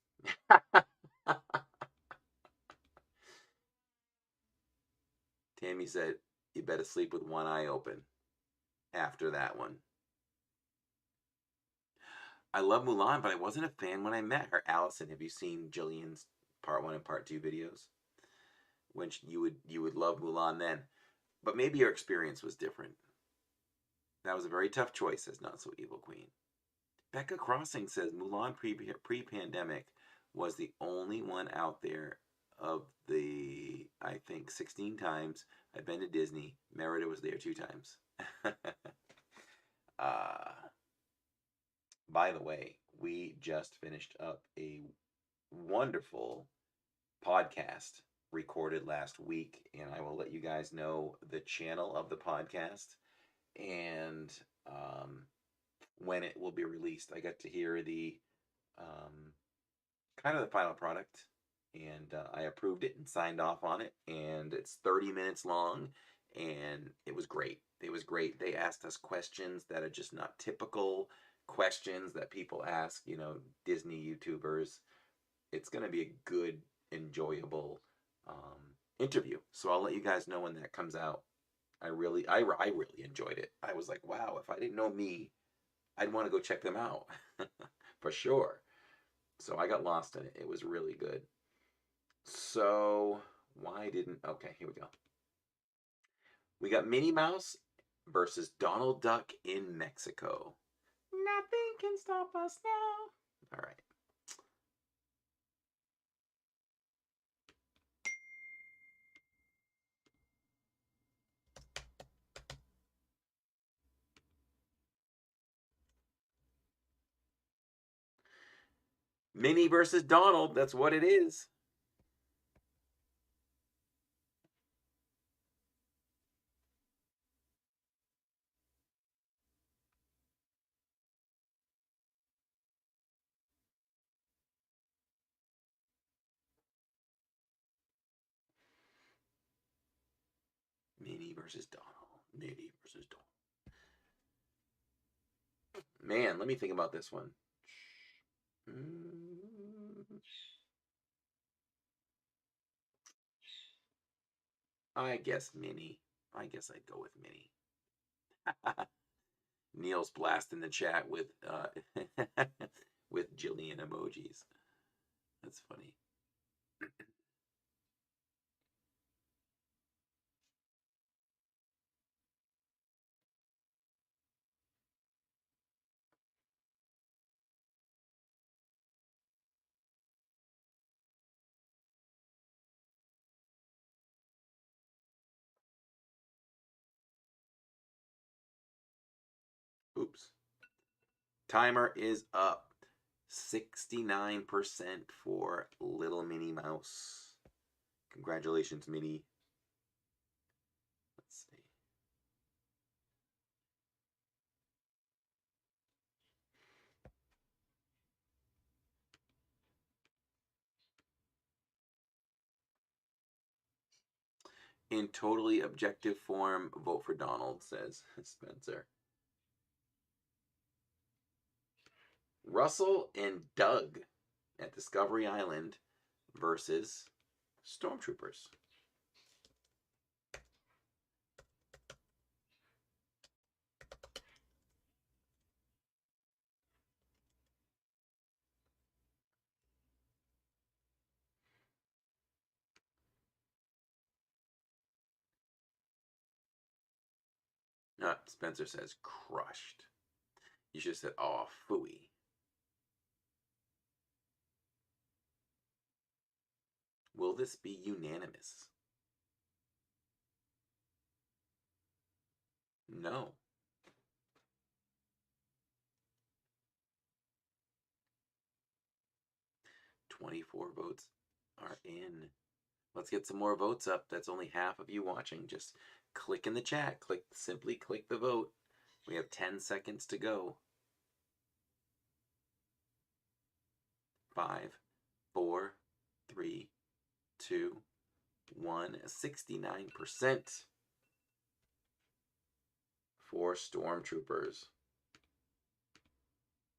Tammy said, you better sleep with one eye open after that one. I love Mulan, but I wasn't a fan when I met her. Allison, have you seen Jillian's part 1 and part 2 videos? When you would love Mulan then. But maybe your experience was different. That was a very tough choice, says Not So Evil Queen. Becca Crossing says Mulan pre-pandemic was the only one out there of the, I think, 16 times I've been to Disney. Merida was there 2 times. By the way, we just finished up a wonderful podcast recorded last week, and I will let you guys know the channel of the podcast and when it will be released. I got to hear the kind of the final product, and I approved it and signed off on it, and it's 30 minutes long, and it was great. It was great. They asked us questions that are just not typical questions that people ask, you know, Disney YouTubers. It's going to be a good, enjoyable interview. So I'll let you guys know when that comes out. I really enjoyed it. I was like, wow, if I didn't know me, I'd want to go check them out for sure. So I got lost in it. It was really good. So why didn't, okay, here we go. We got Minnie Mouse versus Donald Duck in Mexico. Nothing can stop us now. All right. Minnie versus Donald, that's what it is. Minnie versus Donald. Minnie versus Donald. Man, let me think about this one. I guess Minnie. I guess I'd go with Minnie. Neil's blasting the chat with with Jillian emojis. That's funny. Oops. Timer is up. 69% for Little Minnie Mouse. Congratulations, Minnie. Let's see. In totally objective form, vote for Donald, says Spencer. Russell and Doug at Discovery Island versus Stormtroopers. Spencer says crushed. You should have said, oh, phooey. Will this be unanimous? No. "24 votes are in." Let's get some more votes up. That's only half of you watching. Just click in the chat. Simply click the vote. We have 10 seconds to go. 5, 4, 3, 2, 1. 69% for Stormtroopers.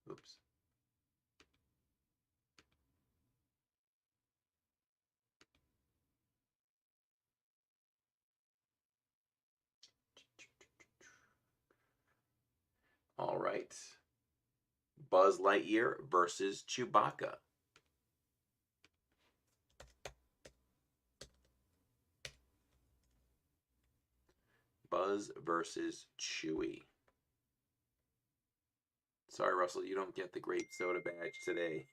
Oops. All right. Buzz Lightyear versus Chewbacca. Buzz versus Chewie. Sorry, Russell, you don't get the grape soda badge today.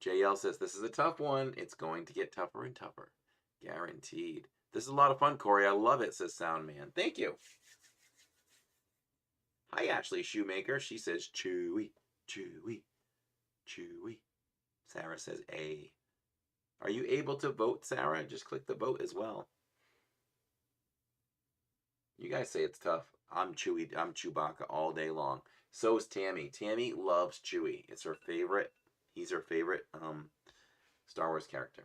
JL says, this is a tough one. It's going to get tougher and tougher. Guaranteed. This is a lot of fun, Corey. I love it, says Soundman. Thank you. Hi, Ashley Shoemaker. She says, Chewy, Chewy, Chewy. Sarah says, A. Are you able to vote, Sarah? Just click the vote as well. You guys say it's tough. I'm Chewbacca all day long. So is Tammy. Tammy loves Chewy. It's her favorite He's her favorite Star Wars character.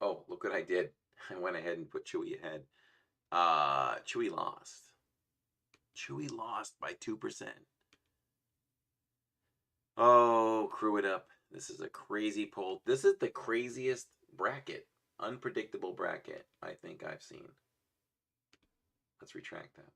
Oh, look what I did. I went ahead and put Chewie ahead. Chewie lost. Chewie lost by 2%. Oh, crew it up. This is a crazy poll. This is the craziest bracket, unpredictable bracket I think I've seen. Let's retract that one.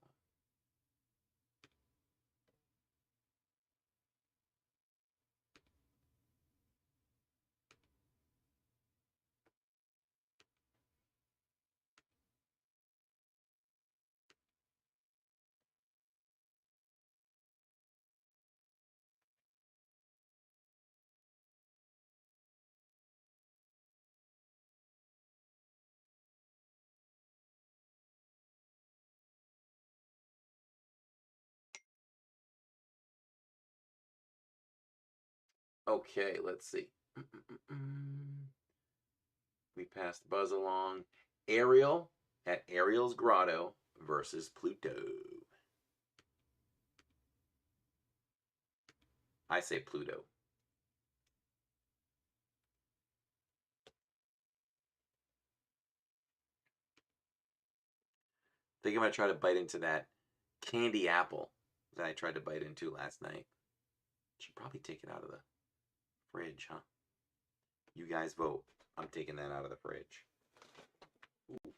Okay, let's see. We passed Buzz along. Ariel at Ariel's Grotto versus Pluto. I say Pluto. I think I'm going to try to bite into that candy apple that I tried to bite into last night. Should probably take it out of the fridge, huh? You guys vote. I'm taking that out of the fridge. Ooh.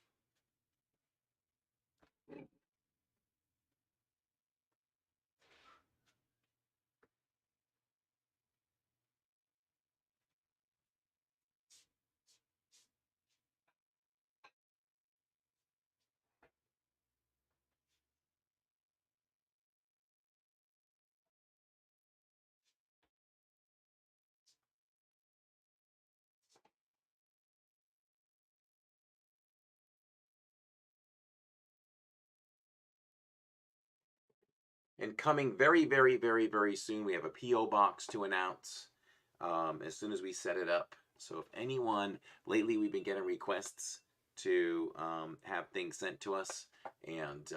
And coming very, very, very, very soon, we have a P.O. box to announce as soon as we set it up. So if anyone, lately we've been getting requests to have things sent to us. And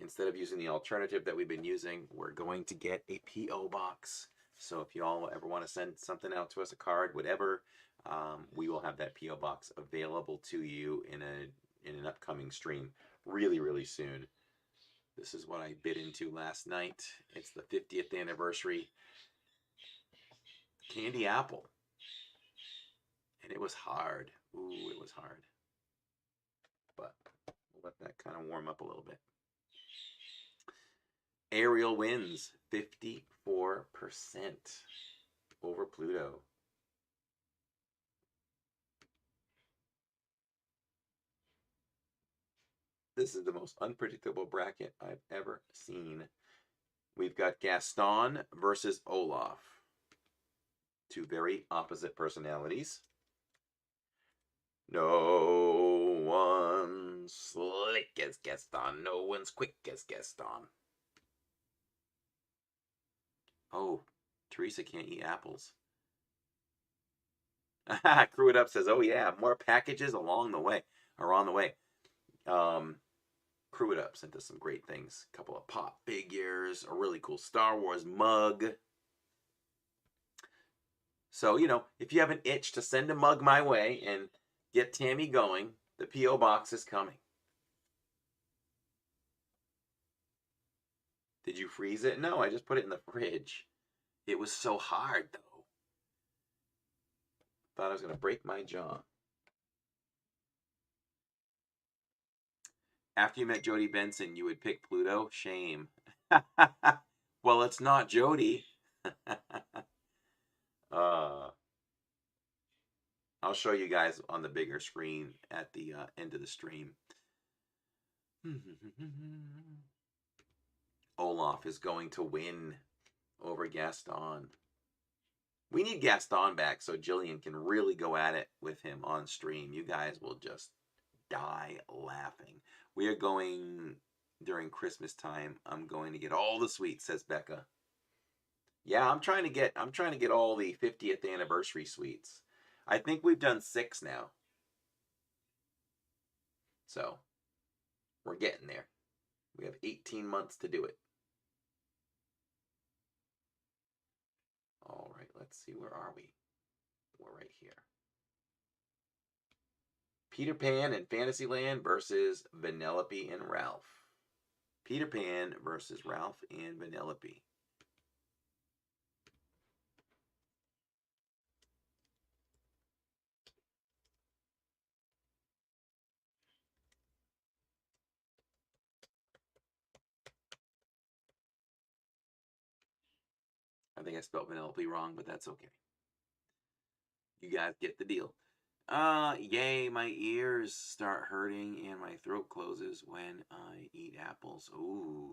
instead of using the alternative that we've been using, we're going to get a P.O. box. So if you all ever want to send something out to us, a card, whatever, we will have that P.O. box available to you in an upcoming stream really, really soon. This is what I bit into last night. It's the 50th anniversary candy apple. And it was hard. Ooh, it was hard. But we'll let that kind of warm up a little bit. Ariel wins 54% over Pluto. This is the most unpredictable bracket I've ever seen. We've got Gaston versus Olaf. Two very opposite personalities. No one's slick as Gaston. No one's quick as Gaston. Oh, Teresa can't eat apples. Crew It Up says, oh yeah, more packages along the way. Are on the way. Crew It Up sent us some great things. A couple of pop figures, a really cool Star Wars mug. So, you know, if you have an itch to send a mug my way and get Tammy going, the P.O. box is coming. Did you freeze it? No, I just put it in the fridge. It was so hard, though. Thought I was going to break my jaw. After you met Jody Benson, you would pick Pluto? Shame. Well, it's not Jody. I'll show you guys on the bigger screen at the end of the stream. Olaf is going to win over Gaston. We need Gaston back so Jillian can really go at it with him on stream. You guys will just die laughing. We are going during Christmas time. I'm going to get all the sweets, says Becca. Yeah, I'm trying to get all the 50th anniversary sweets. I think we've done 6 now. So, we're getting there. We have 18 months to do it. All right, let's see, where are we? We're right here. Peter Pan and Fantasyland versus Vanellope and Ralph. Peter Pan versus Ralph and Vanellope. I think I spelled Vanellope wrong, but that's okay. You guys get the deal. Yay, my ears start hurting and my throat closes when I eat apples. Ooh.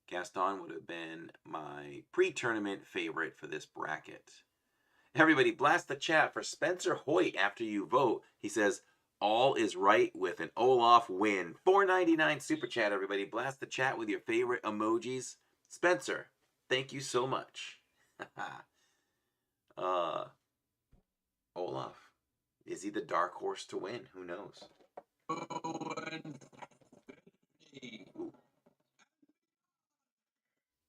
Gaston would have been my pre-tournament favorite for this bracket. Everybody, blast the chat for Spencer Hoyt after you vote. He says, all is right with an Olaf win. $4.99 super chat, everybody. Blast the chat with your favorite emojis. Spencer, thank you so much. Olaf. Is he the dark horse to win? Who knows? Ooh.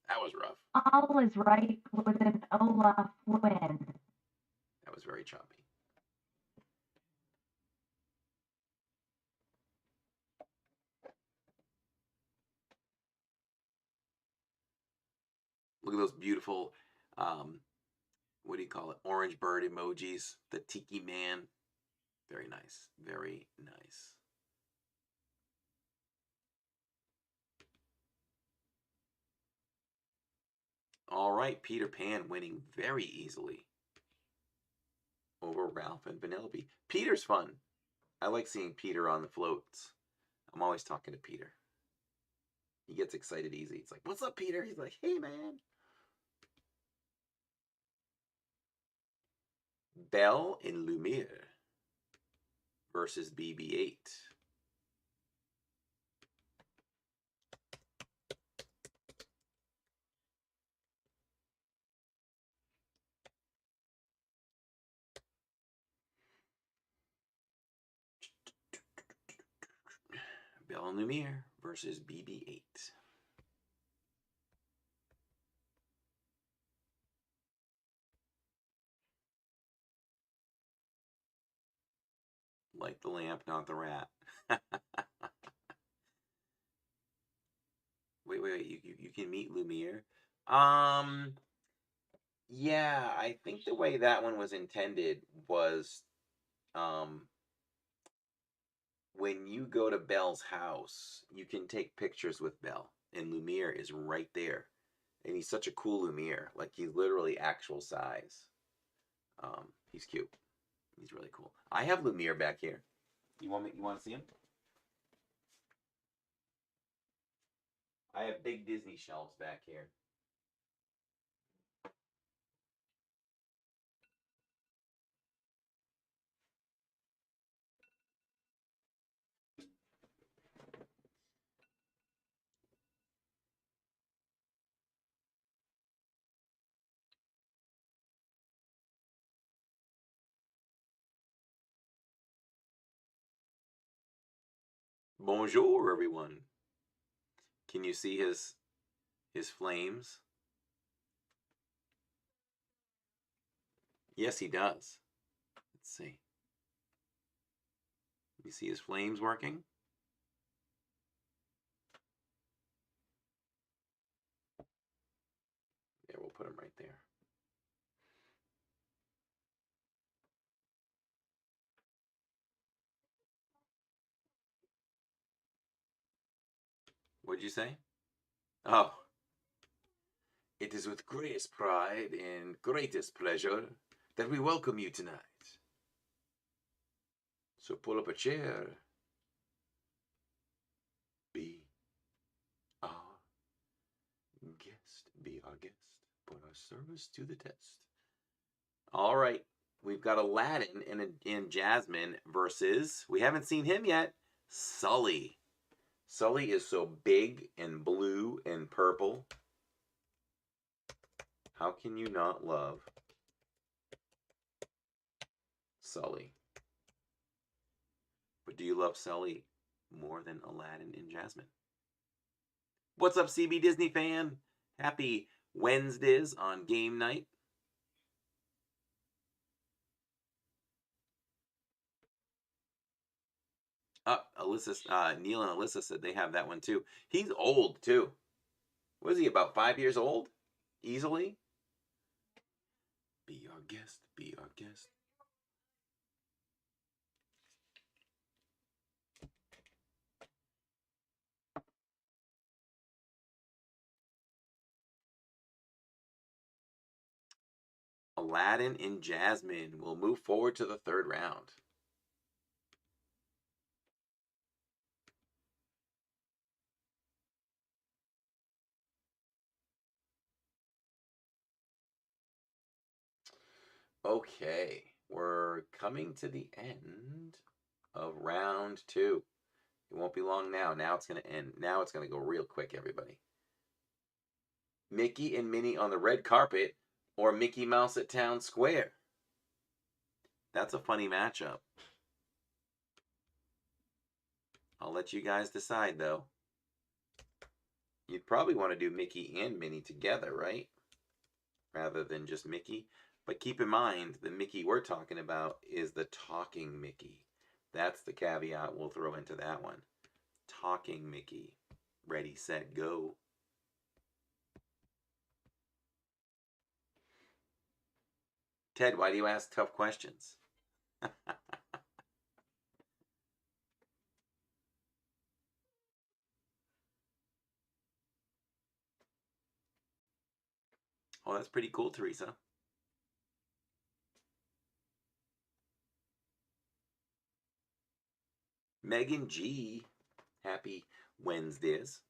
That was rough. All is right with an Olaf win. That was very choppy. Look at those beautiful, what do you call it? Orange bird emojis. The tiki man. Very nice. Very nice. All right, Peter Pan winning very easily over Ralph and Vanellope. Peter's fun. I like seeing Peter on the floats. I'm always talking to Peter. He gets excited easy. It's like, what's up, Peter? He's like, hey, man. Belle and Lumiere versus BB-8. Belle and Lumiere versus BB-8. Light the lamp, not the rat. Wait. You can meet Lumiere. Yeah, I think the way that one was intended was, when you go to Belle's house, you can take pictures with Belle, and Lumiere is right there, and he's such a cool Lumiere. Like, he's literally actual size. He's cute. He's really cool. I have Lumiere back here. You want to see him? I have big Disney shelves back here. Bonjour, everyone. Can you see his flames? Yes, he does. Let's see. You see his flames working? Yeah, we'll put him right there. What'd you say? Oh. It is with greatest pride and greatest pleasure that we welcome you tonight. So pull up a chair. Be our guest. Be our guest. Put our service to the test. All right. We've got Aladdin and Jasmine versus, we haven't seen him yet, Sully. Sully is so big and blue and purple. How can you not love Sully? But do you love Sully more than Aladdin and Jasmine? What's up, CB Disney fan? Happy Wednesdays on game night. Neil and Alyssa said they have that one too. He's old too. Was he about 5 years old? Easily? Be our guest, be our guest. Aladdin and Jasmine will move forward to the third round. Okay, we're coming to the end of round 2. It won't be long now. Now it's going to end. Now it's going to go real quick, everybody. Mickey and Minnie on the red carpet or Mickey Mouse at Town Square? That's a funny matchup. I'll let you guys decide, though. You'd probably want to do Mickey and Minnie together, right? Rather than just Mickey. But keep in mind, the Mickey we're talking about is the talking Mickey. That's the caveat we'll throw into that one. Talking Mickey. Ready, set, go. Ted, why do you ask tough questions? Oh, that's pretty cool, Teresa. Megan G. Happy Wednesdays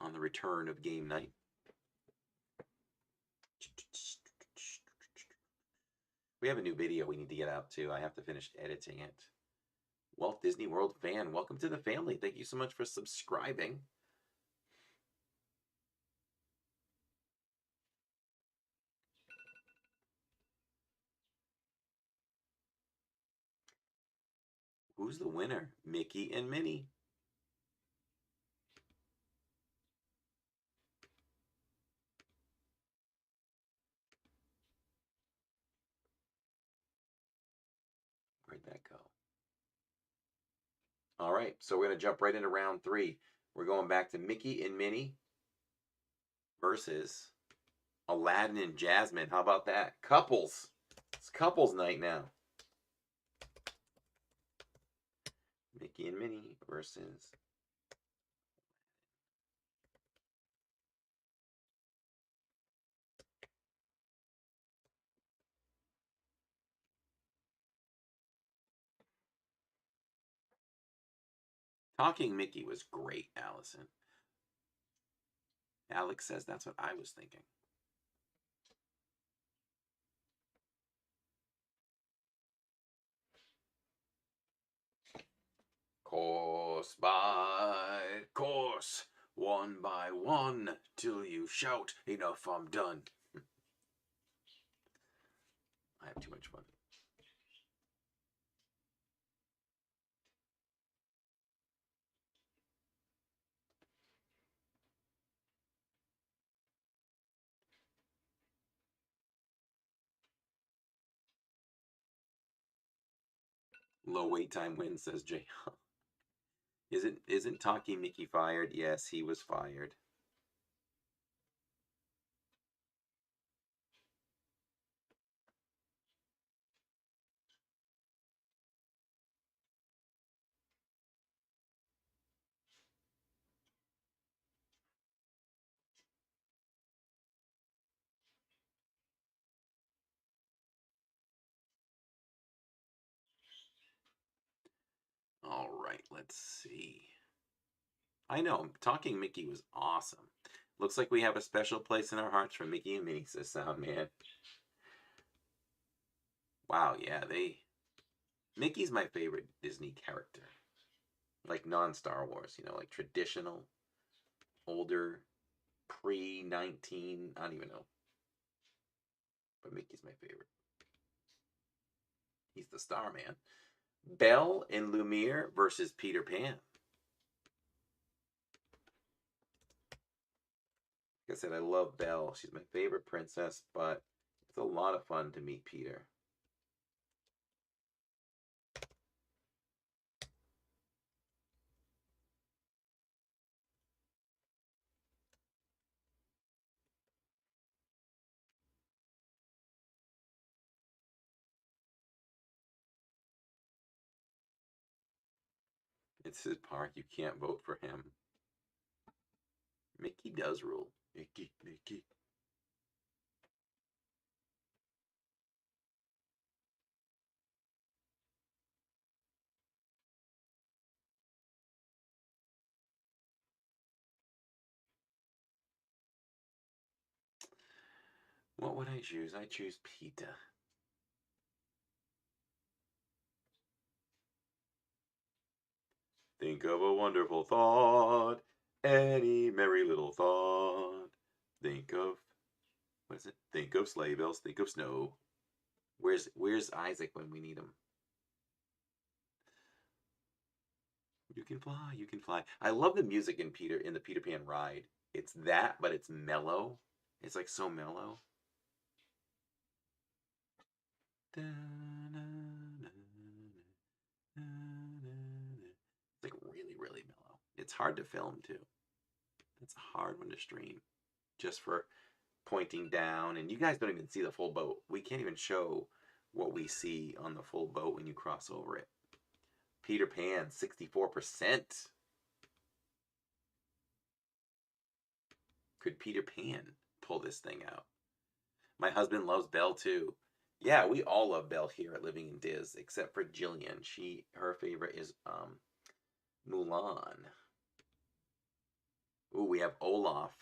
on the return of game night. We have a new video we need to get out too. I have to finish editing it. Walt Disney World fan, welcome to the family. Thank you so much for subscribing. Who's the winner? Mickey and Minnie. Where'd that go? All right, so we're going to jump right into round 3. We're going back to Mickey and Minnie versus Aladdin and Jasmine. How about that? Couples. It's couples night now. Mickey and Minnie versus Talking Mickey was great, Allison. Alex says that's what I was thinking. Course by course, one by one, till you shout, enough, I'm done. I have too much fun. Low wait time wins, says Jay. Isn't Talking Mickey fired? Yes, he was fired. All right, let's see. I know, Talking Mickey was awesome. Looks like we have a special place in our hearts for Mickey and Minnie, says Soundman. Wow, yeah, Mickey's my favorite Disney character. like non-Star Wars, you know, like traditional, older, pre-19, I don't even know. But Mickey's my favorite. He's the star man. Belle and Lumiere versus Peter Pan. Like I said, I love Belle. She's my favorite princess, but it's a lot of fun to meet Peter. It's his park. You can't vote for him. Mickey does rule. Mickey, Mickey. What would I choose? I choose Peter. Think of a wonderful thought, any merry little thought. Think of, what is it? Think of sleigh bells, think of snow. Where's Isaac when we need him? You can fly, you can fly. I love the music in the Peter Pan ride. It's that, but it's mellow. It's like so mellow. It's like really, really mellow. It's hard to film too. It's a hard one to stream. Just for pointing down, and you guys don't even see the full boat. We can't even show what we see on the full boat when you cross over it. Peter Pan, 64%. Could Peter Pan pull this thing out? My husband loves Belle too. Yeah, we all love Belle here at Living in Diz, except for Jillian. Her favorite is Mulan. Ooh, we have Olaf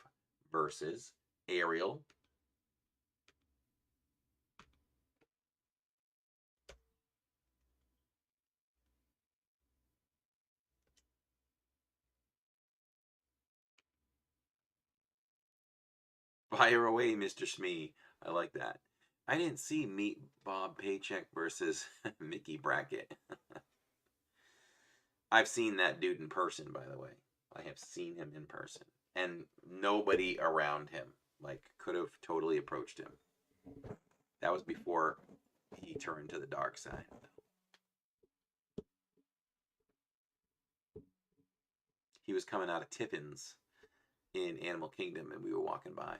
versus Ariel. Fire away, Mr. Smee. I like that. I didn't see Meet Bob Paycheck versus Mickey Brackett. I've seen that dude in person, by the way. I have seen him in person. And nobody around him, like, could have totally approached him. That was before he turned to the dark side. He was coming out of Tiffin's in Animal Kingdom, and we were walking by.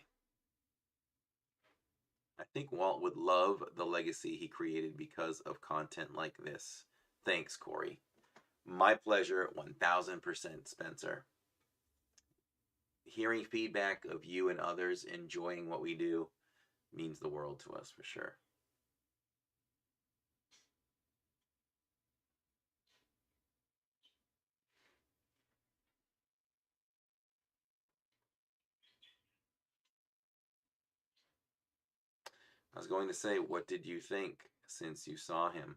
I think Walt would love the legacy he created because of content like this. Thanks, Corey. My pleasure, 1000%, Spencer. Hearing feedback of you and others enjoying what we do means the world to us, for sure. I was going to say, what did you think since you saw him?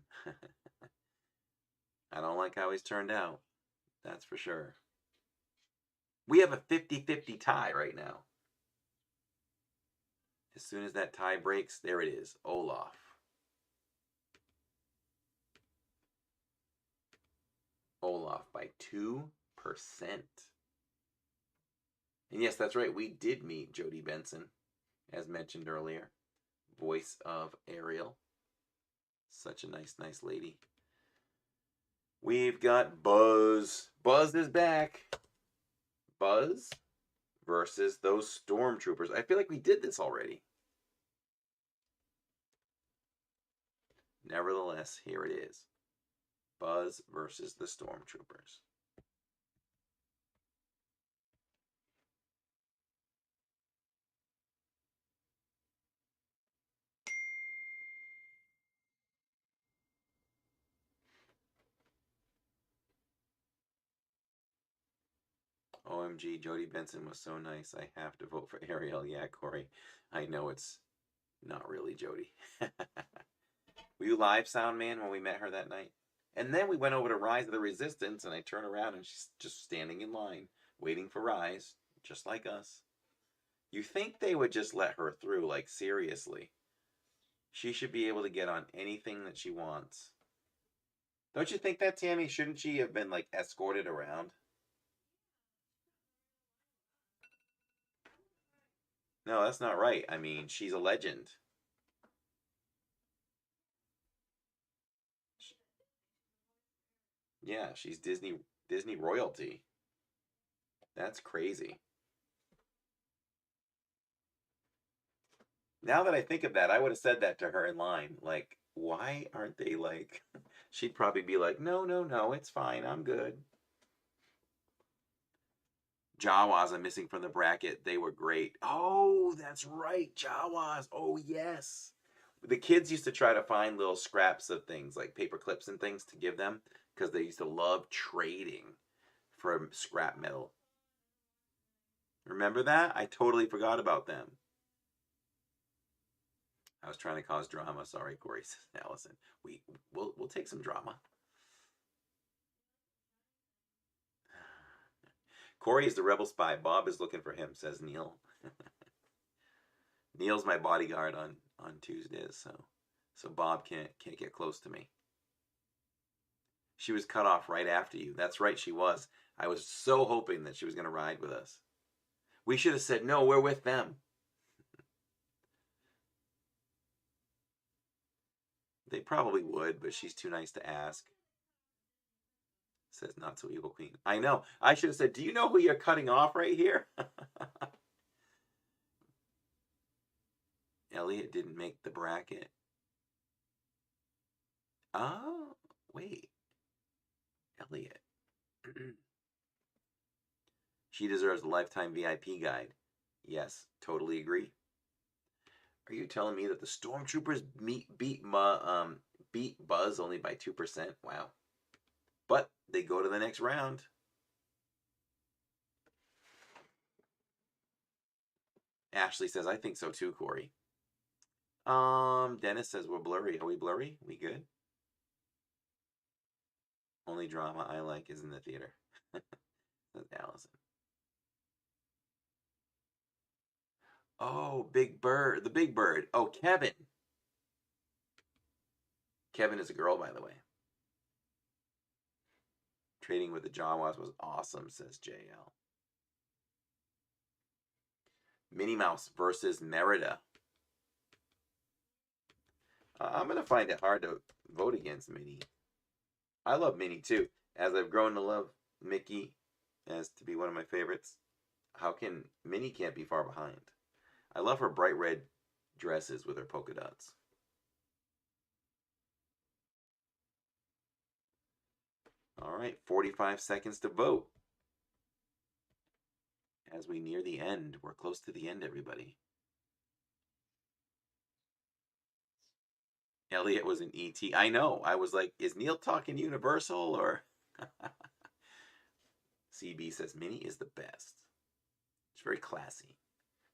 I don't like how he's turned out. That's for sure. We have a 50-50 tie right now. As soon as that tie breaks, there it is. Olaf. Olaf by 2%. And yes, that's right. We did meet Jodie Benson, as mentioned earlier. Voice of Ariel. Such a nice, nice lady. We've got Buzz. Buzz is back. Buzz versus those stormtroopers. I feel like we did this already. Nevertheless, here it is. Buzz versus the stormtroopers. OMG, Jodie Benson was so nice. I have to vote for Ariel. Yeah, Corey. I know it's not really Jodie. Were you live, Sound Man, when we met her that night? And then we went over to Rise of the Resistance, and I turn around and she's just standing in line, waiting for Rise, just like us. You think they would just let her through, like seriously. She should be able to get on anything that she wants. Don't you think that, Tammy? Shouldn't she have been like escorted around? No, that's not right. I mean, she's a legend. Yeah, she's Disney royalty. That's crazy. Now that I think of that, I would have said that to her in line. Like, why aren't they like? She'd probably be like, no, no, no, it's fine. I'm good. Jawas are missing from the bracket. They were great. Oh, that's right. Jawas. Oh, yes. The kids used to try to find little scraps of things like paper clips and things to give them because they used to love trading for scrap metal. Remember that? I totally forgot about them. I was trying to cause drama. Sorry, Corey, says Allison. We'll take some drama. Corey is the rebel spy. Bob is looking for him, says Neil. Neil's my bodyguard on Tuesdays, so Bob can't get close to me. She was cut off right after you. That's right, she was. I was so hoping that she was going to ride with us. We should have said, no, we're with them. They probably would, but she's too nice to ask. Says not so evil queen. I know. I should have said, do you know who you're cutting off right here? Elliot didn't make the bracket. Oh, wait. Elliot. She deserves a lifetime VIP guide. Yes, totally agree. Are you telling me that the Stormtroopers beat Buzz only by 2%? Wow. But they go to the next round. Ashley says, I think so too, Corey. Dennis says we're blurry. Are we blurry? We good? Only drama I like is in the theater. That's Allison. Oh, Big Bird. The Big Bird. Oh, Kevin. Kevin is a girl, by the way. Trading with the Jawas was awesome, says JL. Minnie Mouse versus Merida. I'm going to find it hard to vote against Minnie. I love Minnie too. As I've grown to love Mickey as to be one of my favorites, how can Minnie can't be far behind? I love her bright red dresses with her polka dots. All right, 45 seconds to vote. As we near the end, we're close to the end, everybody. Elliot was an ET. I know. I was like, is Neil talking Universal or? CB says Minnie is the best. She's very classy.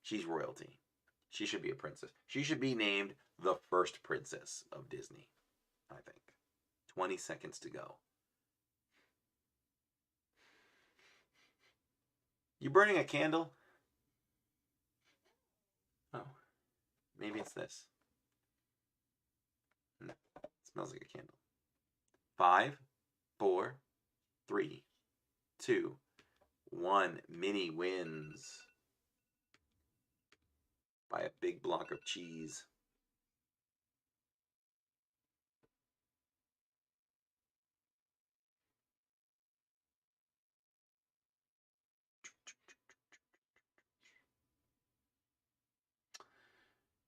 She's royalty. She should be a princess. She should be named the first princess of Disney, I think. 20 seconds to go. You burning a candle? Oh, maybe it's this. No, it smells like a candle. 5, 4, 3, 2, 1. Minnie wins by a big block of cheese.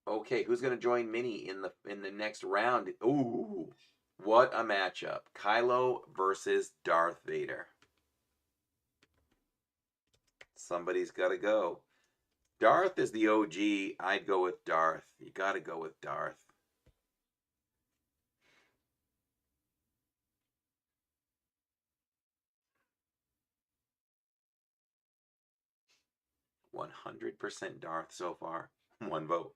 Okay, who's going to join Minnie in the next round? Ooh, what a matchup. Kylo versus Darth Vader. Somebody's got to go. Darth is the OG. I'd go with Darth. You got to go with Darth. %100% Darth so far. 1 vote.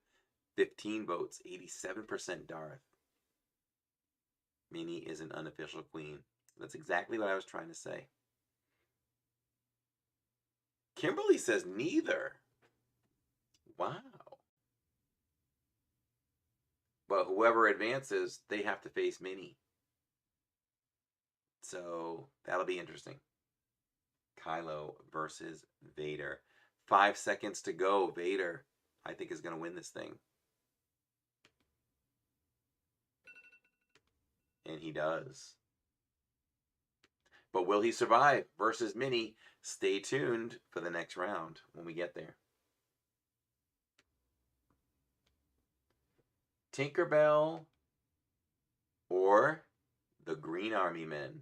15 votes. 87% Darth. Minnie is an unofficial queen. That's exactly what I was trying to say. Kimberly says neither. Wow. But whoever advances, they have to face Minnie. So that'll be interesting. Kylo versus Vader. 5 seconds to go. Vader, I think, is going to win this thing. And he does. But will he survive versus Minnie? Stay tuned for the next round when we get there. Tinkerbell or the Green Army Men?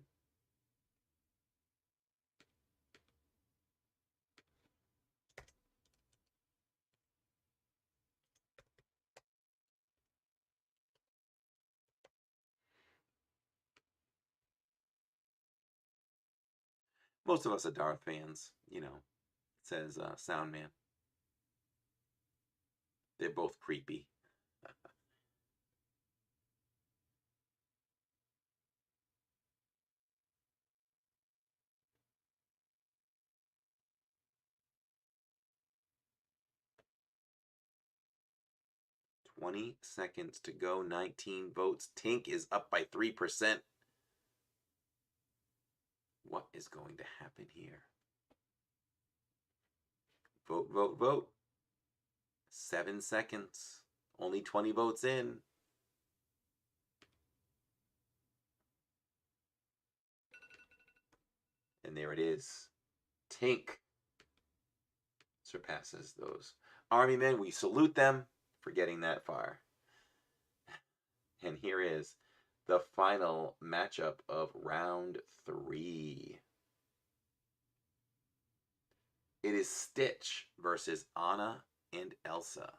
Most of us are Darth fans, you know, says Soundman. They're both creepy. $20 seconds to go. 19 votes. Tink is up by 3%. What is going to happen here? Vote, vote, vote. 7 seconds. Only 20 votes in. And there it is. Tink surpasses those Army Men. We salute them for getting that far. And here is the final matchup of round 3. It is Stitch versus Anna and Elsa.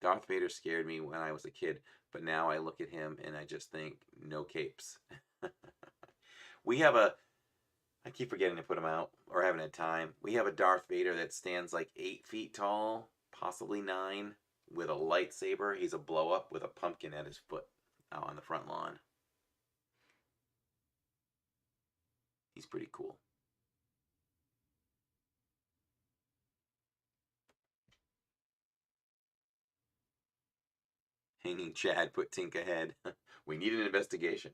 Darth Vader scared me when I was a kid, but now I look at him and I just think, no capes. We have a, I keep forgetting to put him out, or haven't had time. We have a Darth Vader that stands like 8 feet tall, possibly 9, with a lightsaber. He's a blow up with a pumpkin at his foot out on the front lawn. He's pretty cool. Hanging Chad put Tink ahead. We need an investigation.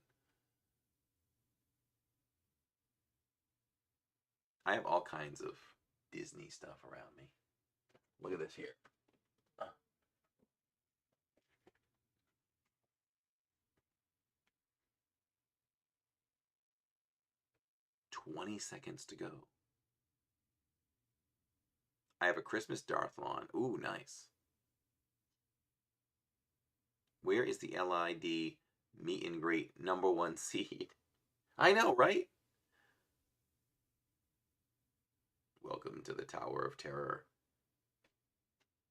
I have all kinds of Disney stuff around me. Look at this here. 20 seconds to go. I have a Christmas Darth lawn. Ooh, nice. Where is the LID meet and greet #1 seed? I know, right? Welcome to the Tower of Terror.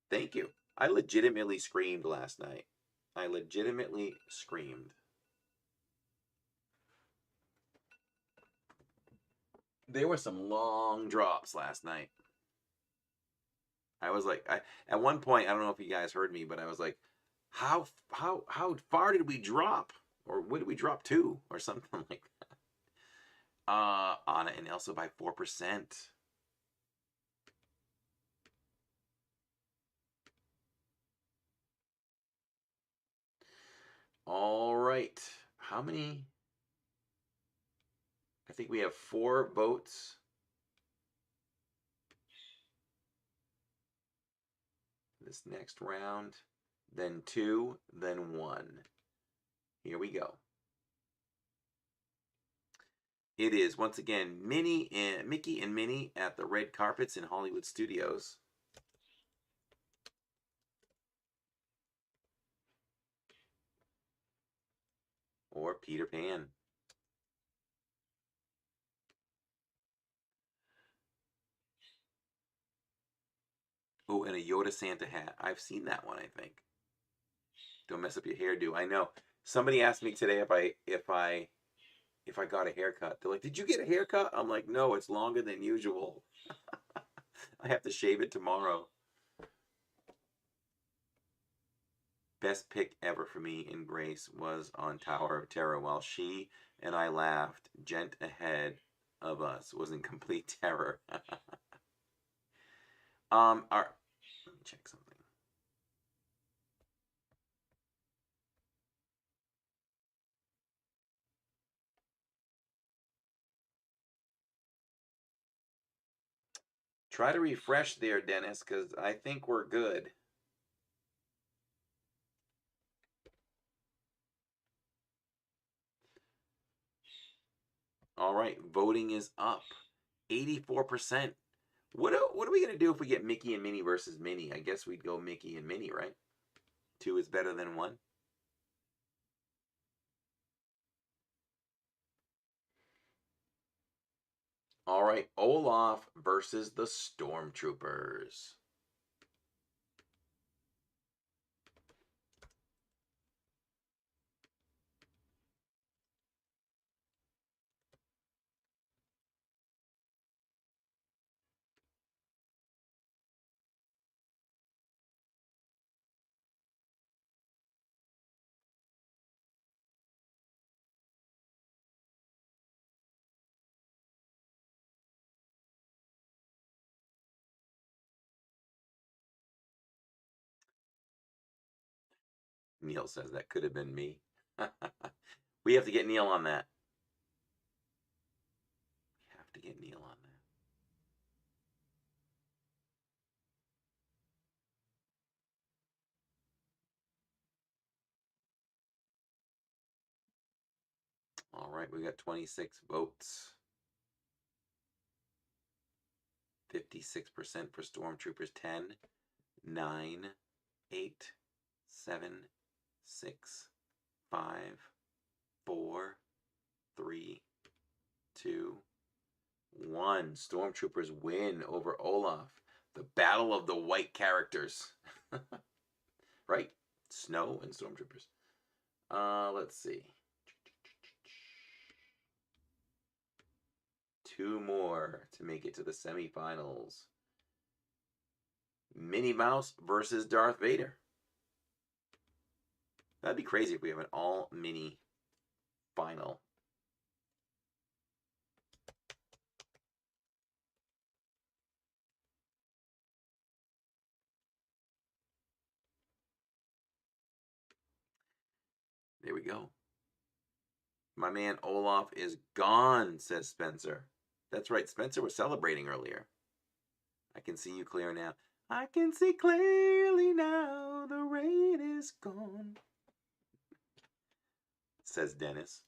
Thank you. I legitimately screamed last night. I legitimately screamed. There were some long drops last night. I was like, at one point, I don't know if you guys heard me, but I was like, how far did we drop? Or what did we drop to? Or something like that. Anna and Elsa by 4%. All right. How many? I think we have 4 votes. This next round, then 2, then 1. Here we go. It is once again Mickey and Minnie at the red carpets in Hollywood Studios. Or Peter Pan. Oh, and a Yoda Santa hat. I've seen that one, I think. Don't mess up your hairdo. I know. Somebody asked me today if I got a haircut. They're like, "Did you get a haircut?" I'm like, "No, it's longer than usual. I have to shave it tomorrow." Best pick ever for me in Grace was on Tower of Terror. While she and I laughed, Gent ahead of us was in complete terror. Let me check something. Try to refresh there, Dennis, because I think we're good. All right, voting is up. 84%. What are we going to do if we get Mickey and Minnie versus Minnie? I guess we'd go Mickey and Minnie, right? 2 is better than 1. All right, Olaf versus the Stormtroopers. Neil says that could have been me. We have to get Neil on that. We have to get Neil on that. All right, we got 26 votes. 56% for Stormtroopers. 10, 9, 8, 7, 6, 5, 4, 3, 2, 1. Stormtroopers win over Olaf. The battle of the white characters. Right? Snow and Stormtroopers. Let's see. 2 more to make it to the semifinals. Minnie Mouse versus Darth Vader. That'd be crazy if we have an all-Minnie final. There we go. My man Olaf is gone, says Spencer. That's right, Spencer was celebrating earlier. I can see you clear now. I can see clearly now, the rain is gone, says Dennis.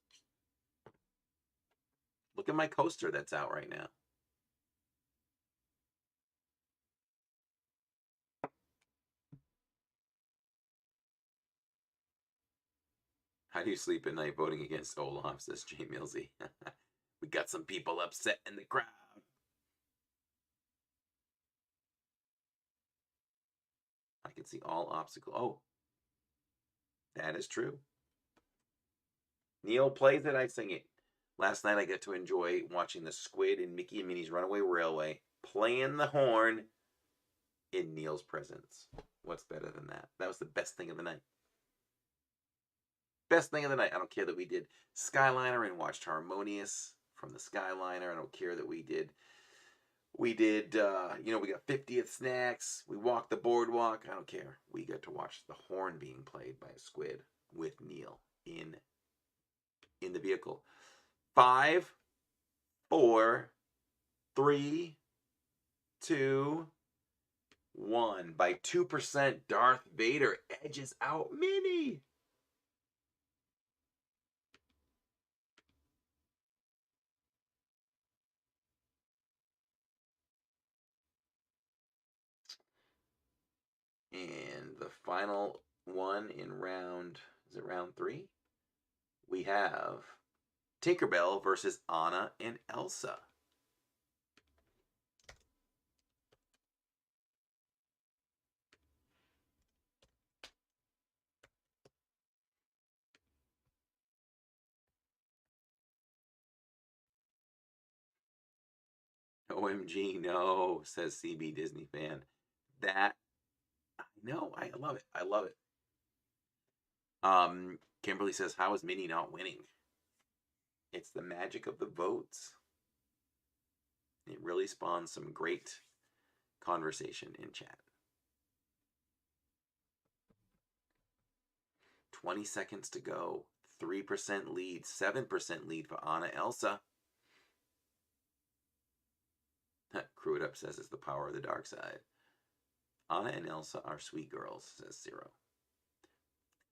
Look at my coaster that's out right now. How do you sleep at night voting against Olaf, says Jay Millsy. We got some people upset in the crowd. I can see all obstacles. Oh, that is true. Neil plays it, I sing it. Last night I got to enjoy watching the Squid and Mickey and Minnie's Runaway Railway playing the horn in Neil's presence. What's better than that? That was the best thing of the night. Best thing of the night. I don't care that we did Skyliner and watched Harmonious from the Skyliner. I don't care that we did, we got 50th snacks. We walked the boardwalk. I don't care. We got to watch the horn being played by a squid with Neil in the vehicle. 5, 4, 3, 2, 1. By 2%, Darth Vader edges out Minnie. And the final one in round, is it round 3? We have Tinkerbell versus Anna and Elsa. OMG, no, says CB Disney fan. That, I know, I love it. I love it. Kimberly says, how is Minnie not winning? It's the magic of the votes. It really spawns some great conversation in chat. 20 seconds to go. 3% lead, 7% lead for Anna Elsa. Crew It Up says it's the power of the dark side. Anna and Elsa are sweet girls, says Zero.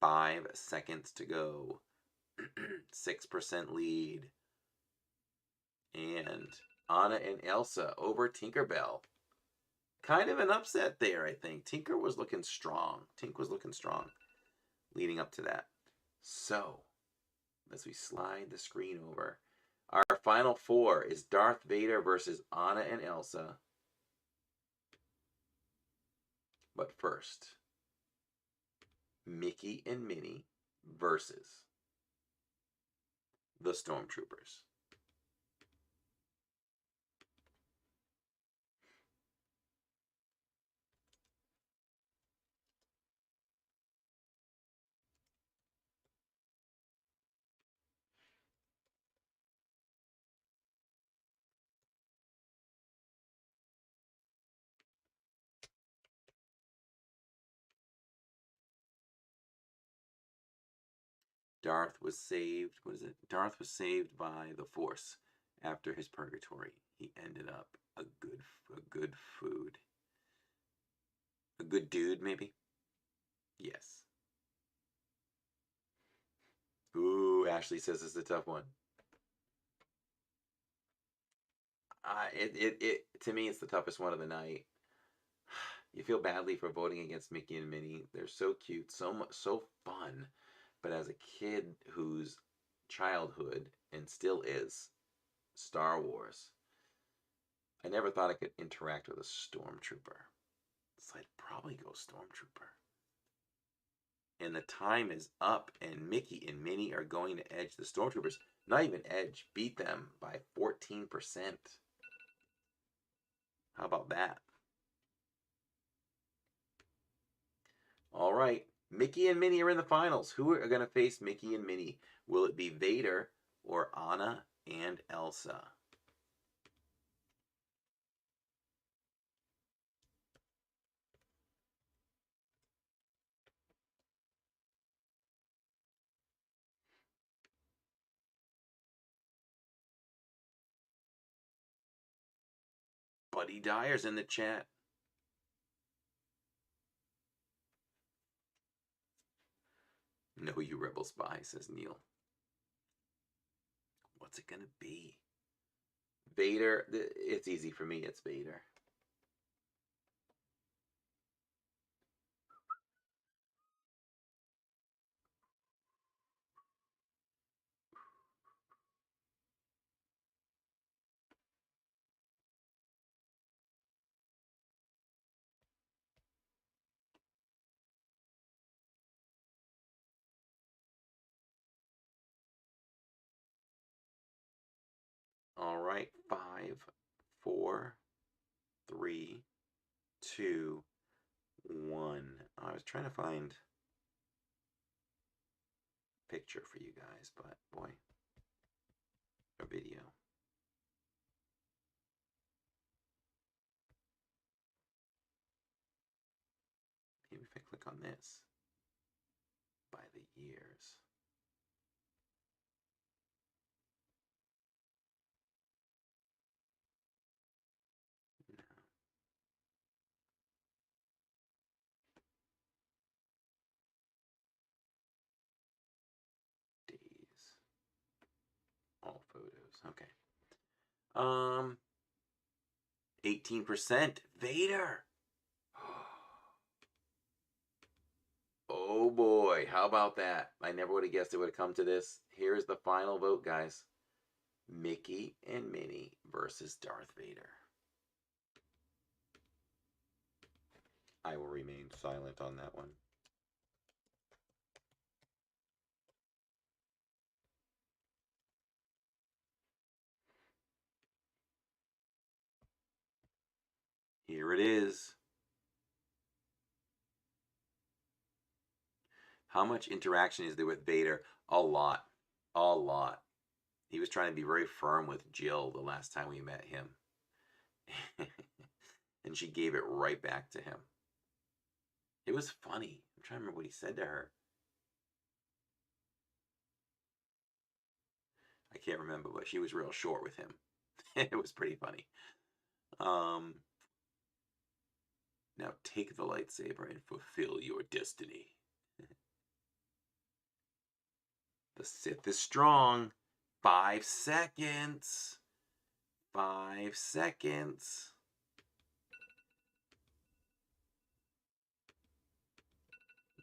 5 seconds to go. 6% lead. And Anna and Elsa over Tinkerbell. Kind of an upset there, I think. Tinker was looking strong. Tink was looking strong leading up to that. So, as we slide the screen over, our final 4 is Darth Vader versus Anna and Elsa. But first, Mickey and Minnie versus the Stormtroopers. Darth was saved, what is it? Darth was saved by the Force after his purgatory. He ended up a good food. A good dude, maybe? Yes. Ooh, Ashley says it's a tough one. To me, it's the toughest one of the night. You feel badly for voting against Mickey and Minnie. They're so cute, so fun. But as a kid whose childhood, and still is, Star Wars, I never thought I could interact with a Stormtrooper. So I'd probably go Stormtrooper. And the time is up, and Mickey and Minnie are going to edge the Stormtroopers. Not even edge, beat them by 14%. How about that? All right, Mickey and Minnie are in the finals. Who are going to face Mickey and Minnie? Will it be Vader or Anna and Elsa? Buddy Dyer's in the chat. No, you rebel spy, says Neil. What's it gonna be? Vader. It's easy for me. It's Vader. All right, 5, 4, 3, 2, 1. I was trying to find a picture for you guys, but boy, a video. Maybe if I click on this, by the years. No. Days. All photos. Okay. 18%. Vader. Oh boy, how about that? I never would have guessed it would have come to this. Here's the final vote, guys. Mickey and Minnie versus Darth Vader. I will remain silent on that one. Here it is. How much interaction is there with Vader? A lot. A lot. He was trying to be very firm with Jill the last time we met him. And she gave it right back to him. It was funny. I'm trying to remember what he said to her. I can't remember, but she was real short with him. It was pretty funny. Now take the lightsaber and fulfill your destiny. The Sith is strong. 5 seconds. 5 seconds.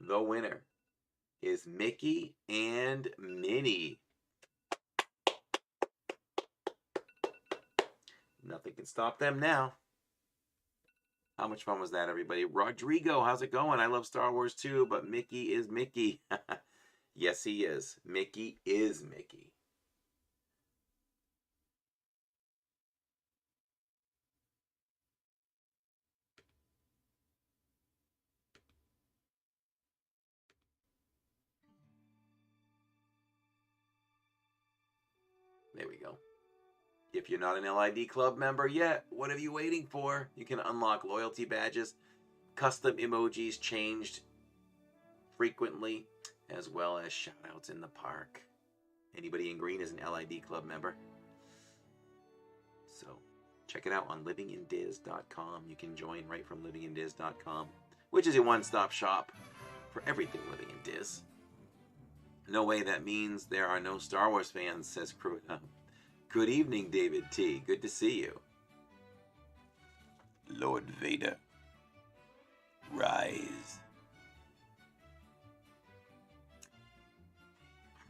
The winner is Mickey and Minnie. Nothing can stop them now. How much fun was that, everybody? Rodrigo, how's it going? I love Star Wars too, but Mickey is Mickey. Yes, he is. Mickey is Mickey. There we go. If you're not an LID Club member yet, what are you waiting for? You can unlock loyalty badges, custom emojis changed frequently, as well as shoutouts in the park. Anybody in green is an LID Club member. So check it out on livingindiz.com. You can join right from livingindiz.com, which is a one-stop shop for everything Living in Diz. No way that means there are no Star Wars fans, says Cruda. Good evening, David T. Good to see you. Lord Vader, rise.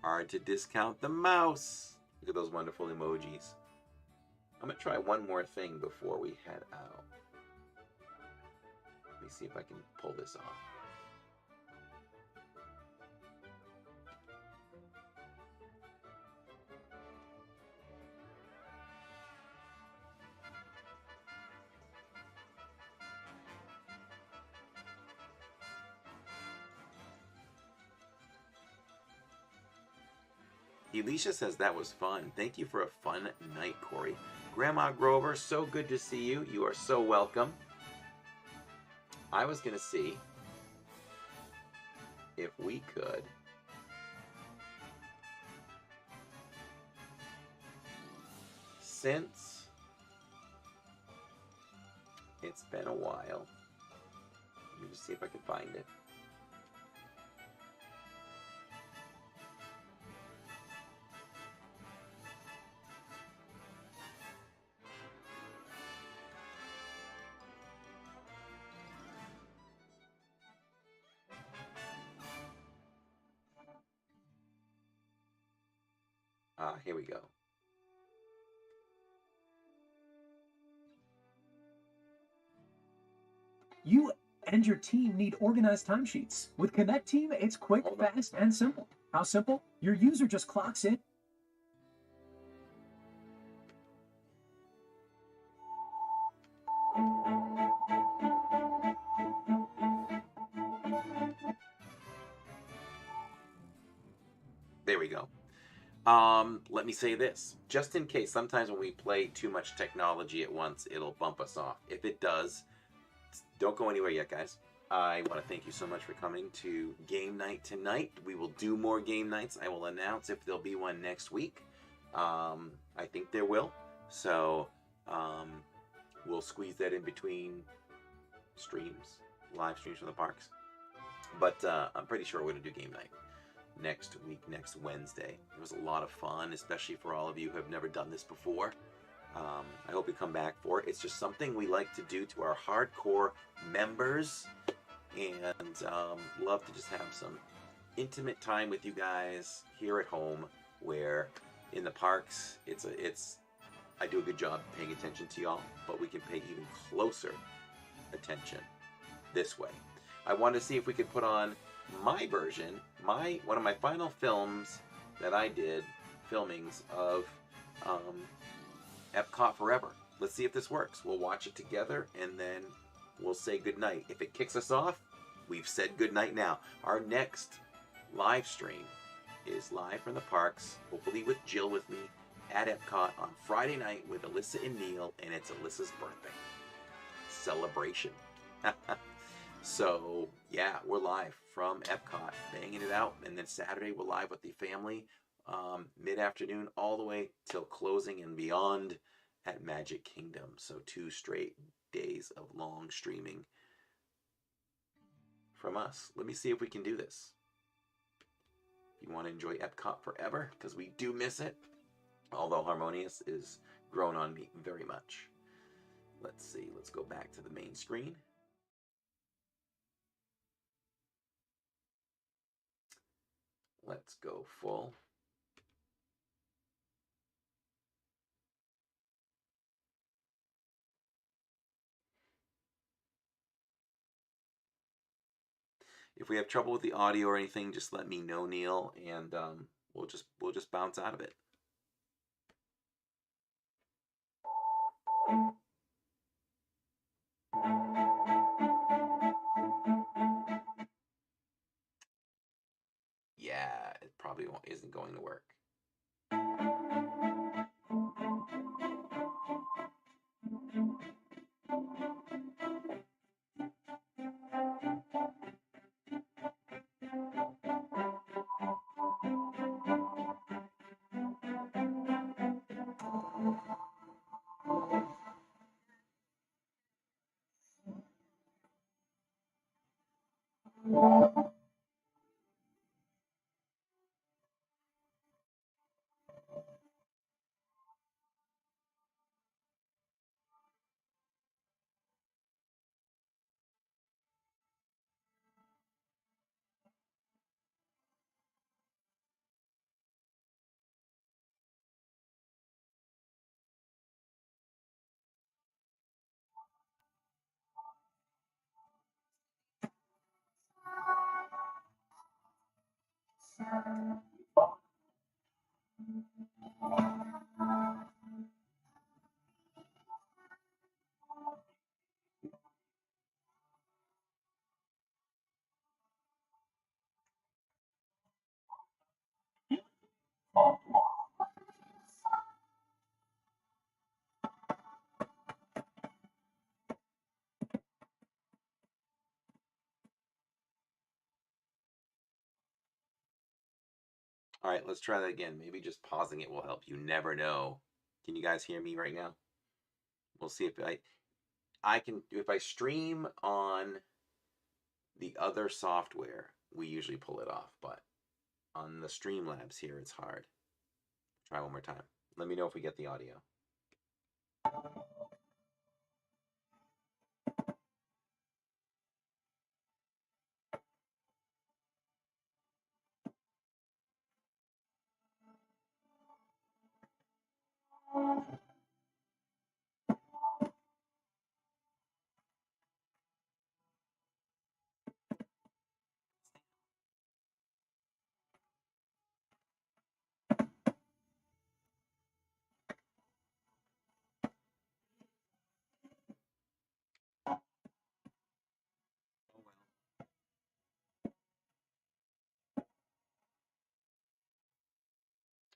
Hard to discount the mouse. Look at those wonderful emojis. I'm going to try one more thing before we head out. Let me see if I can pull this off. Elisha says that was fun. Thank you for a fun night, Corey. Grandma Grover, so good to see you. You are so welcome. I was going to see if we could since it's been a while. Let me just see if I can find it. Here we go. You and your team need organized timesheets. With Connect Team, it's quick, fast, and simple. How simple? Your user just clocks in. There we go. Let me say this, just in case, sometimes when we play too much technology at once, it'll bump us off. If it does, don't go anywhere yet, guys. I want to thank you so much for coming to game night tonight. We will do more game nights. I will announce if there'll be one next week. I think there will. So, we'll squeeze that in between streams, live streams from the parks. But I'm pretty sure we're going to do game night next week, next Wednesday. It was a lot of fun, especially for all of you who have never done this before. I hope you come back for it. It's just something we like to do to our hardcore members, and love to just have some intimate time with you guys here at home, where in the parks I do a good job paying attention to y'all, but we can pay even closer attention this way. I wanted to see if we could put on my version, one of my final films that I did, filmings of Epcot Forever. Let's see if this works. We'll watch it together, and then we'll say goodnight. If it kicks us off, we've said goodnight now. Our next live stream is live from the parks, hopefully with Jill with me, at Epcot on Friday night with Alyssa and Neil, and it's Alyssa's birthday celebration. So yeah, we're live from Epcot, banging it out, and then Saturday we're live with the family, mid-afternoon all the way till closing and beyond at Magic Kingdom. So 2 straight days of long streaming from us. Let me see if we can do this. If you want to enjoy Epcot forever, because we do miss it, although Harmonious is grown on me very much. Let's see, let's go back to the main screen. Let's go full. If we have trouble with the audio or anything, just let me know, Neil, and we'll just bounce out of it. Yeah, it probably isn't going to work. All right, let's try that again. Maybe just pausing it will help. You never know. Can you guys hear me right now? We'll see if I can, if I stream on the other software, we usually pull it off, but on the Streamlabs here, it's hard. Try one more time. Let me know if we get the audio.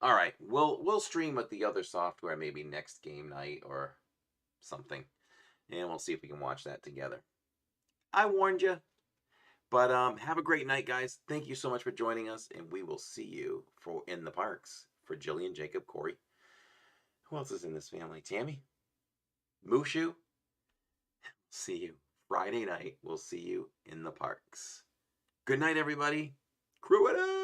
All right, we'll stream with the other software maybe next game night or something, and we'll see if we can watch that together. I warned you, but have a great night, guys. Thank you so much for joining us, and we will see you in the parks for Jillian, Jacob, Corey. Who else is in this family? Tammy, Mushu. See you Friday night. We'll see you in the parks. Good night, everybody. Crew it up.